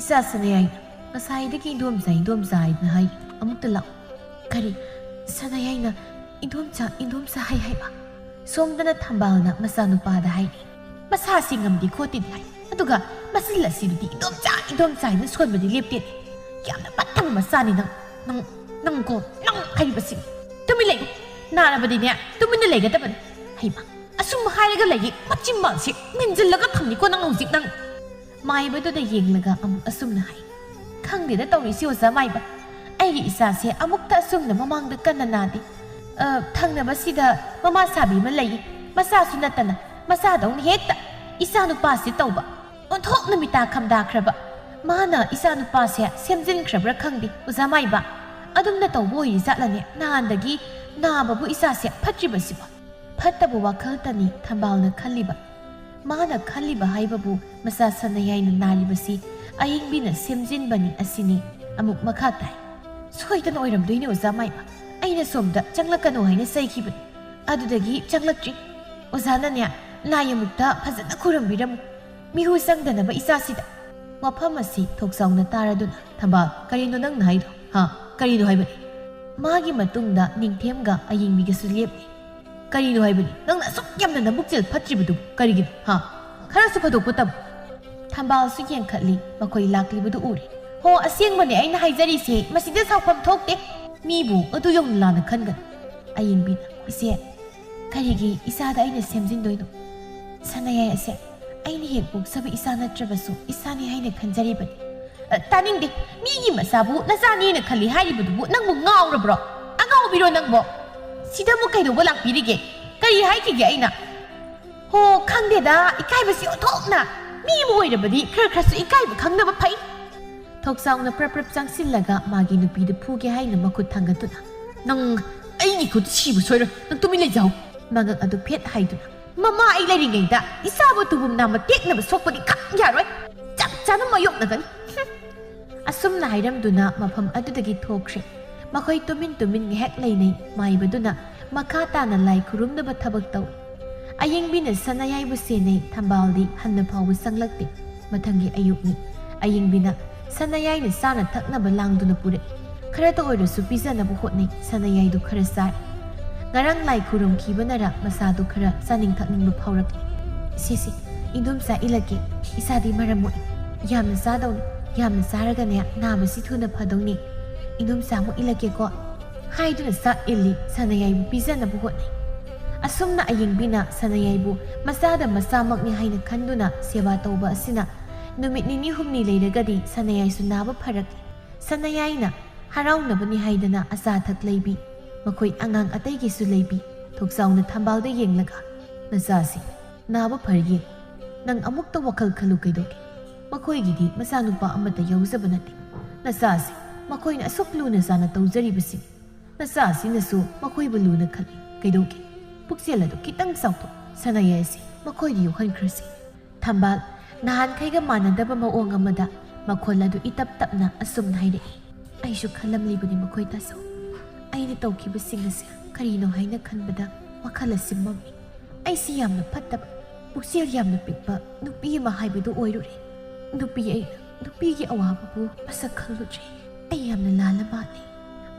ꯏꯆꯥ ꯁꯅꯥꯌꯥꯏꯅ ꯉꯁꯥꯏꯗꯒꯤ ꯏꯟꯗꯣꯝꯆꯥ ꯍꯥꯏꯗꯨꯅ ꯍꯥꯏ ꯑꯃꯨꯛꯇ ꯂꯥꯛꯎ ꯀꯔꯤ ꯁꯅꯥꯌꯥꯏꯅ ꯏꯟꯗꯣꯝꯆꯥ ꯍꯥꯏꯕ ꯁꯣꯝꯗꯅ ꯊꯝꯕꯥꯜꯅ ꯃꯆꯥꯅꯨꯄꯥꯗ ꯍꯥꯏꯔꯤ ꯃꯁꯥꯁꯤ ꯉꯝꯗꯦ ꯈꯣꯠꯇꯦꯗꯤ ꯍꯥꯏ ꯑꯗꯨꯒ ꯃꯆꯤꯜ ꯑꯁꯤꯗꯤ ꯏꯟꯗꯣꯝꯆꯥ ꯍꯥꯏꯅ ꯁꯣꯟꯕꯗꯤ ꯂꯦꯞꯇꯦꯅꯦ ꯌꯥꯝꯅ ꯐꯠꯇꯕ ꯃꯆꯥꯅꯤ ꯅꯪ ꯍꯥꯏꯔꯤꯕꯁꯤ ꯇꯨꯃꯤꯟ ꯂꯩꯌꯨ ꯅꯥꯔꯕꯗꯤꯅꯦ ꯇꯨꯃꯤꯟꯅ ꯂꯩꯒꯗꯕꯅꯤ ꯍꯩꯃ ꯑꯁꯨꯝ ꯍꯥꯏꯔꯒ ꯂꯩꯌꯦ ꯃꯆꯤꯟꯕꯥꯜꯁꯤ ꯃꯦꯟꯖꯤꯜꯂꯒ ꯊꯝꯅꯤꯀꯣ ꯅꯪ ꯍꯧꯖꯤꯛ ꯅꯪ ꯃꯥꯏꯕꯗꯨꯗ ꯌꯦꯡꯂꯒ ꯑꯃꯨꯛ ꯑꯁꯨꯝꯅ ꯍꯥꯏ ꯈꯪꯗꯦꯗ ꯇꯧꯔꯤꯁꯤ ꯑꯣꯖꯥ ꯃꯥꯏꯕ ꯑꯩꯒꯤ ꯏꯆꯥꯁꯦ ꯑꯃꯨꯛꯇ ꯑꯁꯨꯝꯅ ꯃꯃꯥꯡꯗ ꯀꯟꯅ ꯅꯥꯗꯦ ꯊꯪꯅꯕꯁꯤꯗ ꯃꯃꯥ ꯁꯥꯕꯤ ꯑꯃ ꯂꯩ ꯃꯆꯥꯁꯨ ꯅꯠꯇꯅ ꯃꯆꯥꯗꯧꯅ ꯍꯦꯛꯇ ꯏꯆꯥꯅꯨꯄꯥꯁꯤ ꯇꯧꯕ ꯑꯣꯟꯊꯣꯛꯅ ꯃꯤꯇꯥ ꯈꯝꯗꯥꯈ꯭ꯔꯕ ꯃꯥꯅ ꯏꯆꯥꯅꯨꯄꯥꯁꯦ ꯁꯦꯝꯖꯤꯟꯈ꯭ꯔꯕ꯭ꯔꯥ ꯈꯪꯗꯦ ꯑꯣꯖꯥ ꯃꯥꯏꯕ ꯑꯗꯨꯝꯅ ꯇꯧꯕ ꯑꯣꯏꯔꯤ ꯖꯥꯠꯂꯅꯦ ꯅꯍꯥꯟꯗꯒꯤ ꯅꯥꯕꯕꯨ ꯏꯆꯥꯁꯦ ꯐꯠꯇ꯭ꯔꯤꯕꯁꯤꯕꯣ ꯐꯠꯇꯕ ꯋꯥꯈꯜꯇꯅꯤ ꯊꯝꯕꯥꯜꯅ ꯈꯜꯂꯤꯕ ꯃꯥꯅ ꯈꯜꯂꯤꯕ ꯍꯥꯏꯕꯕు ꯃꯆꯥ ꯁꯅꯥꯌꯥꯏꯅ ꯅꯥꯔꯤꯕꯁꯤ ꯑꯌꯤꯡꯕꯤꯅ ꯁꯦꯝꯖꯤꯟꯕꯅꯤ ꯑꯁꯤꯅꯤ ꯑꯃꯨꯛ ꯃꯈꯥ ꯇꯥꯏ ꯁꯣꯏꯗꯅ ꯑꯣꯏꯔꯝꯗꯣꯏꯅꯤ ꯑꯣꯖꯥ ꯃꯥꯏꯕ ꯑꯩꯅ ꯁꯣꯝꯗ ꯆꯪꯂꯛꯀꯅꯨ ꯍꯥꯏꯅ ꯆꯩꯈꯤꯕꯅꯤ ꯑꯗꯨꯗꯒꯤ ꯆꯪꯂꯛꯇ꯭ꯔꯤ ꯑꯣꯖꯥꯅꯅꯦ ꯂꯥꯏ ꯑꯃꯨꯛꯇ ꯐꯖꯅ ꯈꯨꯔꯨꯝꯕꯤꯔꯝꯃꯨ ꯃꯤꯍꯨ ꯆꯪꯗꯅꯕ ꯏꯆꯥꯁꯤꯗ ꯋꯥꯐꯝ ꯑꯁꯤ ꯊꯣꯛꯆꯥꯎꯅ ꯇꯥꯔꯗꯨꯅ ꯊꯝꯕꯥꯜ ꯀꯔꯤꯅꯣ ꯅꯪꯅ ꯍꯥꯏꯗꯣ ꯀꯔꯤꯅꯣ ꯍꯥꯏꯕꯅꯤ ꯃꯥꯒꯤ ꯃꯇꯨꯡꯗ ꯅꯤꯡꯊꯦꯝꯒ ꯑꯌꯤꯡꯕꯤꯒꯁꯨ ꯂꯦꯞꯂꯤ ꯀꯔꯤꯅꯣ ꯍꯥꯏꯕꯅꯤ ꯅꯪꯅ ꯑꯁꯨꯛ ꯌꯥꯝꯅ ꯅꯕꯨꯛꯆꯦꯜ ꯐꯠꯇ꯭ꯔꯤꯕꯗꯨꯕꯨ ꯀꯔꯤꯒꯤꯅꯣ ꯈꯔꯁꯨ ꯐꯗꯣꯛꯄ ꯇꯝꯃꯨ ꯊꯝꯕꯥꯜꯁꯨ ꯌꯦꯡꯈꯠꯂꯤ ꯃꯈꯣꯏ ꯂꯥꯛꯂꯤꯕꯗꯨ ꯎꯔꯦ ꯍꯣ ꯑꯁꯦꯡꯕꯅꯦ ꯑꯩꯅ ꯍꯥꯏꯖꯔꯤꯁꯦ ꯃꯁꯤꯗ ꯁꯥꯎꯐꯝ ꯊꯣꯛꯇꯦ ꯃꯤꯕꯨ ꯑꯗꯨ ꯌꯧꯅ ꯂꯥꯟꯅ ꯈꯟꯒꯅꯨ ꯑꯌꯤꯡꯕꯤꯅ ꯏꯆꯦ ꯀꯔꯤꯒꯤ ꯏꯆꯥꯗ ꯑꯩꯅ ꯁꯦꯝꯖꯤꯟꯗꯣꯏꯅꯣ ꯁꯅꯥꯌꯥꯏ ꯑꯁꯦ ꯑꯩꯅ ꯍꯦꯛ ꯄꯣꯛꯆꯕ ꯏꯆꯥ ꯅꯠꯇ꯭ꯔꯕꯁꯨ ꯏꯆꯥꯅꯤ ꯍꯥꯏꯅ ꯈꯟꯖꯔꯤꯕꯅꯤ ꯇꯥꯅꯤꯡꯗꯦ ꯃꯤꯒꯤ ꯃꯆꯥꯕꯨ ꯅꯆꯥꯅꯤꯅ ꯈꯜꯂꯤ ꯍꯥꯏꯔꯤꯕꯗꯨꯕꯨ ꯅꯪꯕꯨ ꯉꯥꯎꯔꯕ꯭ꯔꯣ ꯑꯉꯥꯎꯕꯤꯔꯣ ꯅꯪꯕꯣ ꯁꯤꯗꯕꯨ ꯀꯩꯗꯧꯕ ꯂꯥꯛꯄꯤꯔꯤꯒꯦ ꯀꯔꯤ ꯍꯥꯏꯈꯤꯒꯦ ꯑꯩꯅ ꯍꯣ ꯈꯪꯗꯦꯗ ꯏꯀꯥꯏꯕꯁꯤ ꯑꯣꯟꯊꯣꯛꯅ ꯃꯤ ꯑꯃ ꯑꯣꯏꯔꯕꯗꯤ ꯈꯔꯁꯨ ꯏꯀꯥꯏꯕ ꯈꯪꯅꯕ ꯐꯩ ꯊꯣꯛꯆꯥꯎꯅ ꯄ꯭ꯔꯞ ꯆꯪꯁꯤꯜꯂꯒ ꯃꯥꯒꯤ ꯅꯨꯄꯤꯗ ꯐꯨꯒꯦ ꯍꯥꯏꯅ ꯃꯈꯨꯠ ꯊꯥꯡꯒꯠꯇꯨꯅ ꯅꯪ ꯑꯩꯒꯤ ꯈꯨꯠ ꯁꯤꯕ ꯁꯣꯏꯔꯣꯏ ꯅꯪ ꯇꯨꯃꯤꯟ ꯂꯩꯖꯍꯧ ꯃꯉꯛ ꯑꯗꯨ ꯐꯦꯠ ꯍꯥꯏꯗꯨꯅ ꯃꯃꯥ ꯑꯩ ꯂꯩꯔꯤꯉꯩꯗ ꯏꯆꯥꯕꯨ ꯇꯨꯕꯨꯝ ꯅꯥꯝꯃ ꯇꯦꯛꯅꯕ ꯁꯣꯛꯄꯗꯤ ꯈꯪ ꯌꯥꯔꯣꯏ ꯆꯞ ꯆꯥꯅ ꯃꯥꯌꯣꯛꯅꯒꯅꯤ ꯑꯁꯨꯝꯅ ꯍꯥꯏꯔꯝꯗꯨꯅ ꯃꯐꯝ ꯑꯗꯨꯗꯒꯤ ꯊꯣꯛꯈ꯭ꯔꯦ ꯃꯈꯣꯏ ꯇꯨꯃꯤꯟ ꯉꯥꯏꯍꯥꯛ ꯂꯩꯅꯩ ꯃꯥꯏꯕꯗꯨꯅ ꯃꯈꯥ ꯇꯥꯅ ꯂꯥꯏ ꯈꯨꯔꯨꯝꯅꯕ ꯊꯕꯛ ꯇꯧꯏ ꯑꯌꯤꯡꯕꯤꯅ ꯁꯅꯥꯌꯥꯏꯕꯨ ꯁꯦꯟꯅꯩ ꯊꯝꯕꯥꯜꯗꯤ ꯍꯟꯅ ꯐꯥꯎꯕ ꯆꯪꯂꯛꯇꯦ ꯃꯊꯪꯒꯤ ꯑꯌꯨꯛꯅꯤ ꯑꯌꯤꯡꯕꯤꯅ ꯁꯅꯥꯌꯥꯏꯅ ꯆꯥꯅ ꯊꯛꯅꯕ ꯂꯥꯡꯗꯨꯅ ꯄꯨꯔꯛꯏ ꯈꯔꯇ ꯑꯣꯏꯔꯁꯨ ꯄꯤꯖꯅꯕ ꯍꯣꯠꯅꯩ ꯁꯅꯥꯌꯥꯏꯗꯨ ꯈꯔ ꯆꯥꯏ ꯉꯔꯥꯡ ꯂꯥꯏ ꯈꯨꯔꯨꯝꯈꯤꯕꯅꯔ ꯃꯁꯥꯗꯨ ꯈꯔ ꯆꯥꯅꯤꯡ ꯊꯛꯅꯤꯡꯕ ꯐꯥꯎꯔꯛꯂꯤ ꯁꯤꯁꯤ ꯏꯟꯗꯣꯝꯆꯥ ꯏꯜꯂꯛꯀꯦ ꯏꯁꯥꯗꯤ ꯃꯔꯝ ꯃꯣꯛꯏ ꯌꯥꯝꯅ ꯆꯥꯗꯧꯅꯤ ꯌꯥꯝꯅ ꯆꯥꯔꯒꯅꯦ ꯅꯥꯕꯁꯤ ꯊꯨꯅ ꯐꯗꯧꯅꯤ ꯏꯟꯗꯣꯝꯆꯥ ꯑꯃꯨꯛ ꯏꯜꯂꯛꯀꯦꯀꯣ ꯍꯥꯏꯗꯨꯅ ꯆꯥꯛ ꯏꯜꯂꯤ ꯁꯅꯥꯌꯥꯏꯕꯨ ꯄꯤꯖꯅꯕ ꯍꯣꯠꯅꯩ ꯑꯁꯨꯝꯅ ꯑꯌꯤꯡꯕꯤꯅ ꯁꯅꯥꯌꯥꯏꯕు ꯃꯆꯥꯗ ꯃꯆꯥꯃꯛꯅꯤ ꯍꯥꯏꯅ ꯈꯟꯗꯨꯅ ꯁꯦꯕꯥ ꯇꯧꯕ ꯑꯁꯤꯅ ꯅꯨꯃꯤꯠ ꯅꯤꯅꯤ ꯍꯨꯝꯅꯤ ꯂꯩꯔꯒꯗꯤ ꯁꯅꯥꯌꯥꯏꯁꯨ ナꯕ ꯐꯔꯛꯂꯤ ꯁꯅꯥꯌꯥꯏꯅ ꯍꯔꯥꯎꯅꯕꯅꯤ ꯍꯥꯏꯗꯅ ꯑꯆꯥ ꯑꯊꯛ ꯂꯩꯕꯤ ꯃꯈꯣꯏ ꯑꯉꯥꯡ ꯑꯇꯩꯒꯤꯁꯨ ꯂꯩꯕꯤ ꯊꯣꯛꯆꯥꯎꯅ ꯊꯝꯕꯥꯜꯗ ꯌꯦꯡꯂꯒ ꯅꯆꯥꯁꯤ ꯅꯥꯕ ꯐꯔꯒꯦ ꯅꯪ ꯑꯃꯨꯛꯇ ꯋꯥꯈꯜ ꯈꯜꯂꯨ ꯀꯩꯗꯧꯒꯦ ꯃꯈꯣꯏꯒꯤꯗꯤ ꯃꯆꯥꯅꯨꯄꯥ ꯑꯃꯠꯇ ꯌꯥꯎꯖꯕ ꯅꯠꯇꯦ ꯅꯆꯥꯁꯤ ꯃꯈꯣꯏꯅ ꯑꯁꯨꯛ ꯂꯨꯅ ꯆꯥꯅ ꯇꯧꯖꯔꯤꯕꯁꯤꯅꯤ ꯅꯆꯥꯁꯤꯅꯁꯨ ꯃꯈꯣꯏꯕꯨ ꯂꯨꯅ ꯈꯜꯂꯤ ꯀꯩꯗꯧꯒꯦ ꯄꯨꯛꯆꯦꯜ ꯑꯗꯨ ꯈꯤꯇꯪ ꯆꯥꯎꯊꯣꯛ ꯁꯅꯥꯌꯥꯏ ꯑꯁꯤ ꯃꯈꯣꯏꯗ ꯌꯣꯛꯍꯟꯈ꯭ꯔꯁꯤ ꯊꯝꯕꯥꯜ ꯅꯍꯥꯟꯈꯩꯒ ꯃꯥꯟꯅꯗꯕ ꯃꯑꯣꯡ ꯑꯃꯗ ꯃꯈꯣꯜ ꯑꯗꯨ ꯏꯇꯞ ꯇꯞꯅ ꯑꯁꯨꯝꯅ ꯍꯥꯏꯔꯛꯏ ꯑꯩꯁꯨ ꯈꯜꯂꯝꯂꯤꯕꯅꯤ ꯃꯈꯣꯏ ꯇꯥꯁꯧ ꯑꯩꯅ ꯇꯧꯈꯤꯕꯁꯤꯡ ꯑꯁꯤ ꯀꯔꯤꯅꯣ ꯍꯥꯏꯅ ꯈꯟꯕꯗ ꯋꯥꯈꯜ ꯑꯁꯤ ꯃꯝꯃꯤ ꯑꯩꯁꯤ ꯌꯥꯝꯅ ꯐꯠꯇꯕ ꯄꯨꯛꯆꯦꯜ ꯌꯥꯝꯅ ꯄꯤꯛꯄ ꯅꯨꯄꯤ ꯑꯃ ꯍꯥꯏꯕꯗꯨ ꯑꯣꯏꯔꯨꯔꯦ ꯅꯨꯄꯤꯒꯤ ꯑꯋꯥꯕꯕꯨ ꯃꯁꯛ ꯈꯪꯂꯨꯗ꯭ꯔꯦ ꯑꯩ ꯌꯥꯝꯅ ꯂꯥꯜꯂ ꯃꯥꯜꯂꯤ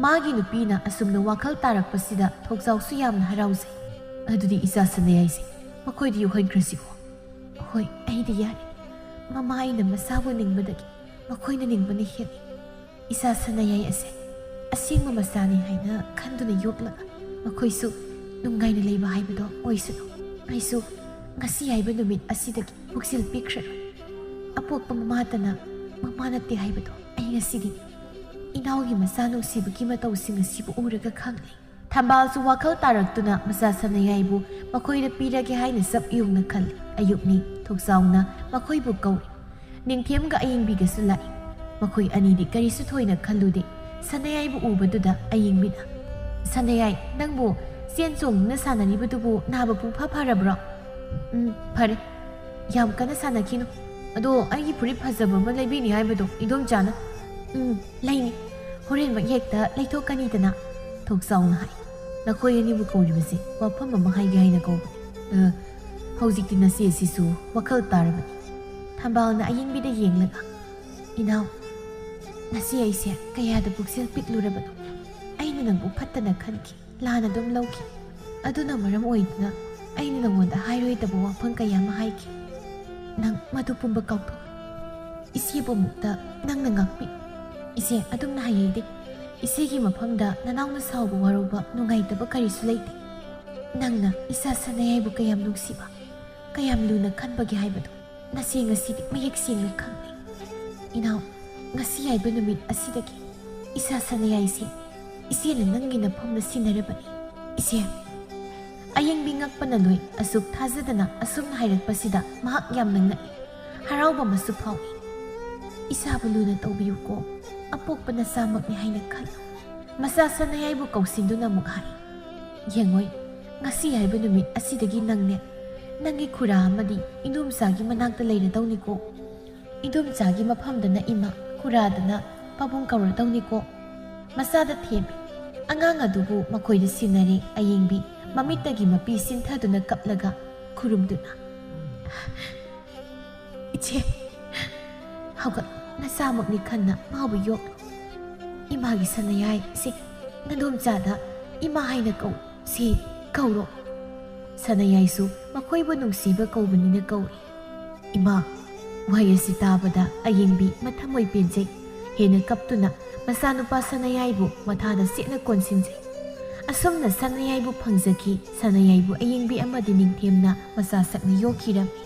ꯃꯥꯒꯤ ꯅꯨꯄꯤꯅ ꯑꯁꯨꯝꯅ ꯋꯥꯈꯜ ꯇꯥꯔꯛꯄꯁꯤꯗ ꯊꯣꯛꯆꯥꯎꯁꯨ ꯌꯥꯝꯅ ꯍꯔꯥꯎꯖꯩ ꯑꯗꯨꯗꯤ ꯏꯆꯥ ꯁꯅꯥꯌꯥꯏꯁꯦ ꯃꯈꯣꯏꯗ ꯌꯣꯛꯍꯟꯈ꯭ꯔꯁꯤꯀꯣ ꯍꯣꯏ ꯑꯩꯗꯤ ꯌꯥꯔꯦ ꯃꯃꯥ ꯑꯩꯅ ꯃꯆꯥꯕꯨ ꯅꯤꯡꯕꯗꯒꯤ ꯃꯈꯣꯏꯅ ꯅꯤꯡꯕꯅ ꯍꯦꯜꯂꯤ ꯏꯆꯥ ꯁꯅꯥꯌꯥꯏ ꯑꯁꯦ ꯑꯁꯦꯡꯕ ꯃꯆꯥꯅꯤ ꯍꯥꯏꯅ ꯈꯟꯗꯨꯅ ꯌꯣꯛꯂꯒ ꯃꯈꯣꯏꯁꯨ ꯅꯨꯡꯉꯥꯏꯅ ꯂꯩꯕ ꯍꯥꯏꯕꯗꯣ ꯑꯣꯏꯁꯅꯨ ꯑꯩꯁꯨ ꯉꯁꯤ ꯍꯥꯏꯕ ꯅꯨꯃꯤꯠ ꯑꯁꯤꯗꯒꯤ ꯄꯨꯛꯆꯦꯜ ꯄꯤꯛꯈ꯭ꯔꯔꯣꯏ ꯑꯄꯣꯛꯄ ꯃꯃꯥꯇꯅ ꯃꯃꯥ ꯅꯠꯇꯦ ꯍꯥꯏꯕꯗꯣ ꯑꯩ ꯉꯁꯤꯗꯤ ꯏꯅꯥꯎꯒꯤ ꯃꯆꯥ ꯅꯨꯡꯁꯤꯕꯒꯤ ꯃꯇꯧꯁꯤꯡ ꯑꯁꯤꯕꯨ ꯎꯔꯒ ꯈꯪꯂꯤ ꯊꯝꯕꯥꯜꯁꯨ ꯋꯥꯈꯜ ꯇꯥꯔꯛꯇꯨꯅ ꯃꯆꯥ ꯁꯅꯥꯌꯥꯏꯕꯨ ꯃꯈꯣꯏꯗ ꯄꯤꯔꯒꯦ ꯍꯥꯏꯅ ꯆꯞ ꯌꯨꯡꯅ ꯈꯜꯂꯤ ꯑꯌꯨꯛꯅꯤ ꯊꯣꯛꯆꯥꯎꯅ ꯃꯈꯣꯏꯕꯨ ꯀꯧꯔꯤ ꯅꯤꯡꯊꯦꯝꯒ ꯑꯌꯤꯡꯕꯤꯒꯁꯨ ꯂꯥꯛꯏ ꯃꯈꯣꯏ ꯑꯅꯤꯗꯤ ꯀꯔꯤꯁꯨ ꯊꯣꯏꯅ ꯈꯜꯂꯨꯗꯦ ꯁꯅꯥꯌꯥꯏꯕꯨ ꯎꯕꯗꯨꯗ ꯑꯌꯤꯡꯕꯤꯅ ꯁꯅꯥꯌꯥꯏ ꯅꯪꯕꯨ ꯆꯦꯟ ꯆꯣꯡꯗꯨꯅ ꯁꯥꯟꯅꯔꯤꯕꯗꯨꯕꯨ ꯅꯥꯕ ꯄꯨꯡꯐ ꯐꯔꯕ꯭ꯔꯣ ꯐꯔꯦ ꯌꯥꯝ ꯀꯟꯅ ꯁꯥꯟꯅꯈꯤꯅꯨ ꯑꯗꯣ ꯑꯩꯒꯤ ꯐꯨꯔꯤꯠ ꯐꯖꯕ ꯑꯃ ꯂꯩꯕꯤꯅꯤ ꯍꯥꯏꯕꯗꯣ ꯏꯟꯗꯣꯝꯆꯥꯅ ꯂꯩꯅꯤ ꯍꯣꯔꯦꯟꯃꯛ ꯍꯦꯛꯇ ꯂꯩꯊꯣꯛꯀꯅꯤꯗꯅ ꯊꯣꯛꯆꯥꯎꯅ ꯍꯥꯏ꯫ ꯅꯈꯣꯏ ꯑꯅꯤꯕꯨ ꯀꯧꯔꯤꯕꯁꯦ ꯋꯥꯐꯝ ꯑꯃ ꯍꯥꯏꯒꯦ ꯍꯥꯏꯅ ꯀꯧꯕꯅꯤ꯫ ꯍꯧꯖꯤꯛꯇꯤ ꯅꯆꯦ ꯑꯁꯤꯁꯨ ꯋꯥꯈꯜ ꯇꯥꯔꯕꯅꯤ꯫ ꯊꯝꯕꯥꯜꯅ ꯑꯌꯤꯡꯕꯤꯗ ꯌꯦꯡꯂꯒ, ꯏꯅꯥꯎ, ꯉꯁꯤ ꯑꯩꯁꯦ ꯀꯌꯥꯗ ꯄꯨꯛꯆꯦꯜ ꯄꯤꯛꯂꯨꯔꯕꯅꯣ꯫ ꯑꯩꯅ ꯅꯪꯕꯨ ꯐꯠꯇꯅ ꯈꯟꯈꯤ, ꯂꯥꯟꯅ ꯑꯗꯨꯝ ꯂꯧꯈꯤ꯫ ꯑꯗꯨꯅ ꯃꯔꯝ ꯑꯣꯏꯗꯨꯅ ꯑꯩꯅ ꯅꯉꯣꯟꯗ ꯍꯥꯏꯔꯣꯏꯗꯕ ꯋꯥꯐꯝ ꯀꯌꯥ ꯑꯃ ꯍꯥꯏꯈꯤ꯫ ꯅꯪ ꯃꯗꯨ ꯄꯨꯝꯕ ꯀꯥꯎꯊꯣꯛ꯫ ꯏꯆꯦꯕꯨ ꯑꯃꯨꯛꯇ ꯅꯪꯅ ꯉꯥꯛꯄꯤ꯫ ꯏꯆꯦ ꯑꯗꯨꯝꯅ ꯍꯥꯏꯍꯩꯗꯦ꯫ ꯏꯆꯦꯒꯤ ꯃꯐꯝꯗ ꯅꯅꯥꯎꯅ ꯁꯥꯎꯕ ꯋꯥꯔꯧꯕ ꯅꯨꯡꯉꯥꯏꯇꯕ ꯀꯔꯤꯁꯨ ꯂꯩꯇꯦ꯫ ꯅꯪꯅ ꯏꯆꯥ ꯁꯅꯥꯌꯥꯏꯕꯨ ꯀꯌꯥꯝ ꯅꯨꯡꯁꯤꯕ, ꯀꯌꯥꯝ ꯂꯨꯅ ꯈꯟꯕꯒꯦ ꯍꯥꯏꯕꯗꯨ ꯅꯆꯦ ꯉꯁꯤꯗꯤ ꯃꯌꯦꯛ ꯁꯦꯡꯅ ꯈꯪꯂꯦ꯫ ꯏꯅꯥꯎ, ꯉꯁꯤ ꯍꯥꯏꯕ ꯅꯨꯃꯤꯠ ꯑꯁꯤꯗꯒꯤ ꯏꯆꯥ ꯁꯅꯥꯌꯥꯏꯁꯦ ꯏꯆꯦꯅ ꯅꯪꯒꯤ ꯅꯐꯝꯗ ꯁꯤꯟꯅꯔꯕꯅꯤ꯫ ꯏꯆꯦ, ꯑꯌꯦꯡꯕꯤ ꯉꯛꯄꯅ ꯂꯣꯏ꯫ ꯑꯁꯨꯛ ꯊꯥꯖꯗꯅ ꯑꯁꯨꯝꯅ ꯍꯥꯏꯔꯛꯄꯁꯤꯗ ꯃꯍꯥꯛ ꯌꯥꯝꯅ ꯉꯛꯏ, ꯍꯔꯥꯎꯕ ꯑꯃꯁꯨ ꯐꯥꯎꯏ꯫ ꯏꯆꯥꯕꯨ ꯂꯨꯅ ꯇꯧꯕꯤꯌꯨꯀꯣ, ꯑꯄꯣꯛꯄ ꯅꯆꯥꯃꯛꯅꯤ ꯍꯥꯏꯅ ꯈꯜꯂꯨ꯫ ꯃꯆꯥ ꯁꯅꯥꯌꯥꯏꯕꯨ ꯀꯧꯁꯤꯟꯗꯨꯅ ꯑꯃꯨꯛ ꯍꯥꯏ, ꯌꯦꯡꯉꯣꯏ, ꯉꯁꯤ ꯍꯥꯏꯕ ꯅꯨꯃꯤꯠ ꯑꯁꯤꯗꯒꯤ ꯅꯪꯅꯦ, ꯅꯪꯒꯤ ꯈꯨꯔꯥ ꯑꯃꯗꯤ ꯏꯟꯗꯣꯝꯆꯥꯒꯤ ꯃꯅꯥꯛꯇ ꯂꯩꯔꯗꯧꯅꯤꯀꯣ꯫ ꯏꯟꯗꯣꯝꯆꯥꯒꯤ ꯃꯐꯝꯗꯅ ꯏꯃꯥ, ꯈꯨꯔꯥꯗꯅ ꯄꯥꯕꯨꯡ ꯀꯧꯔꯗꯧꯅꯤꯀꯣ꯫ ꯃꯆꯥꯗ ꯊꯦꯝꯃꯤ꯫ ꯑꯉꯥꯡ ꯑꯗꯨꯕꯨ ꯃꯈꯣꯏꯗ ꯁꯤꯟꯅꯔꯦ ꯑꯌꯦꯡꯕꯤ ꯃꯃꯤꯠꯇꯒꯤ ꯃꯄꯤ ꯁꯤꯟꯊꯗꯨꯅ ꯀꯞꯂꯒ ꯈꯨꯔꯨꯝꯗꯨꯅ, ꯏꯆꯦ, ꯍꯧꯒꯠ, ꯅꯆꯥꯃꯛꯅꯤ ꯈꯟꯅ ꯃꯥꯕꯨ ꯌꯣꯛꯂꯨ꯫ ꯏꯃꯥꯒꯤ ꯁꯅꯥꯌꯥꯏ ꯁꯤ ꯅꯗꯣꯝꯆꯥꯗ ꯏꯃꯥ ꯍꯥꯏꯅ ꯀꯧ, ꯁꯤ ꯀꯧꯔꯣ꯫ ꯁꯅꯥꯌꯥꯏꯁꯨ ꯃꯈꯣꯏꯕꯨ ꯅꯨꯡꯁꯤꯕ ꯀꯧꯕꯅꯤꯅ ꯀꯧꯏ꯫ ꯏꯃꯥ, ꯋꯥꯍꯩ ꯑꯁꯤ ꯇꯥꯕꯗ ꯑꯌꯦꯡꯕꯤ ꯃꯊꯃꯣꯏ ꯄꯦꯟꯖꯩ꯫ ꯍꯦꯟꯅ ꯀꯞꯇꯨꯅ ꯃꯆꯥꯅꯨꯄꯥ ꯁꯅꯥꯌꯥꯏꯕꯨ ꯃꯊꯥꯗ ꯆꯦꯠꯅ ꯀꯣꯟꯁꯤꯟꯖꯩ꯫ ꯑꯁꯨꯝꯅ ꯁꯅꯥꯌꯥꯏꯕꯨ ꯐꯪꯖꯈꯤ꯫ ꯁꯅꯥꯌꯥꯏꯕꯨ ꯑꯌꯦꯡꯕꯤ ꯑꯃꯗꯤ ꯅꯤꯡꯊꯦꯝꯅ ꯃꯆꯥ ꯁꯛꯅ ꯌꯣꯛꯈꯤꯔꯝꯃꯤ꯫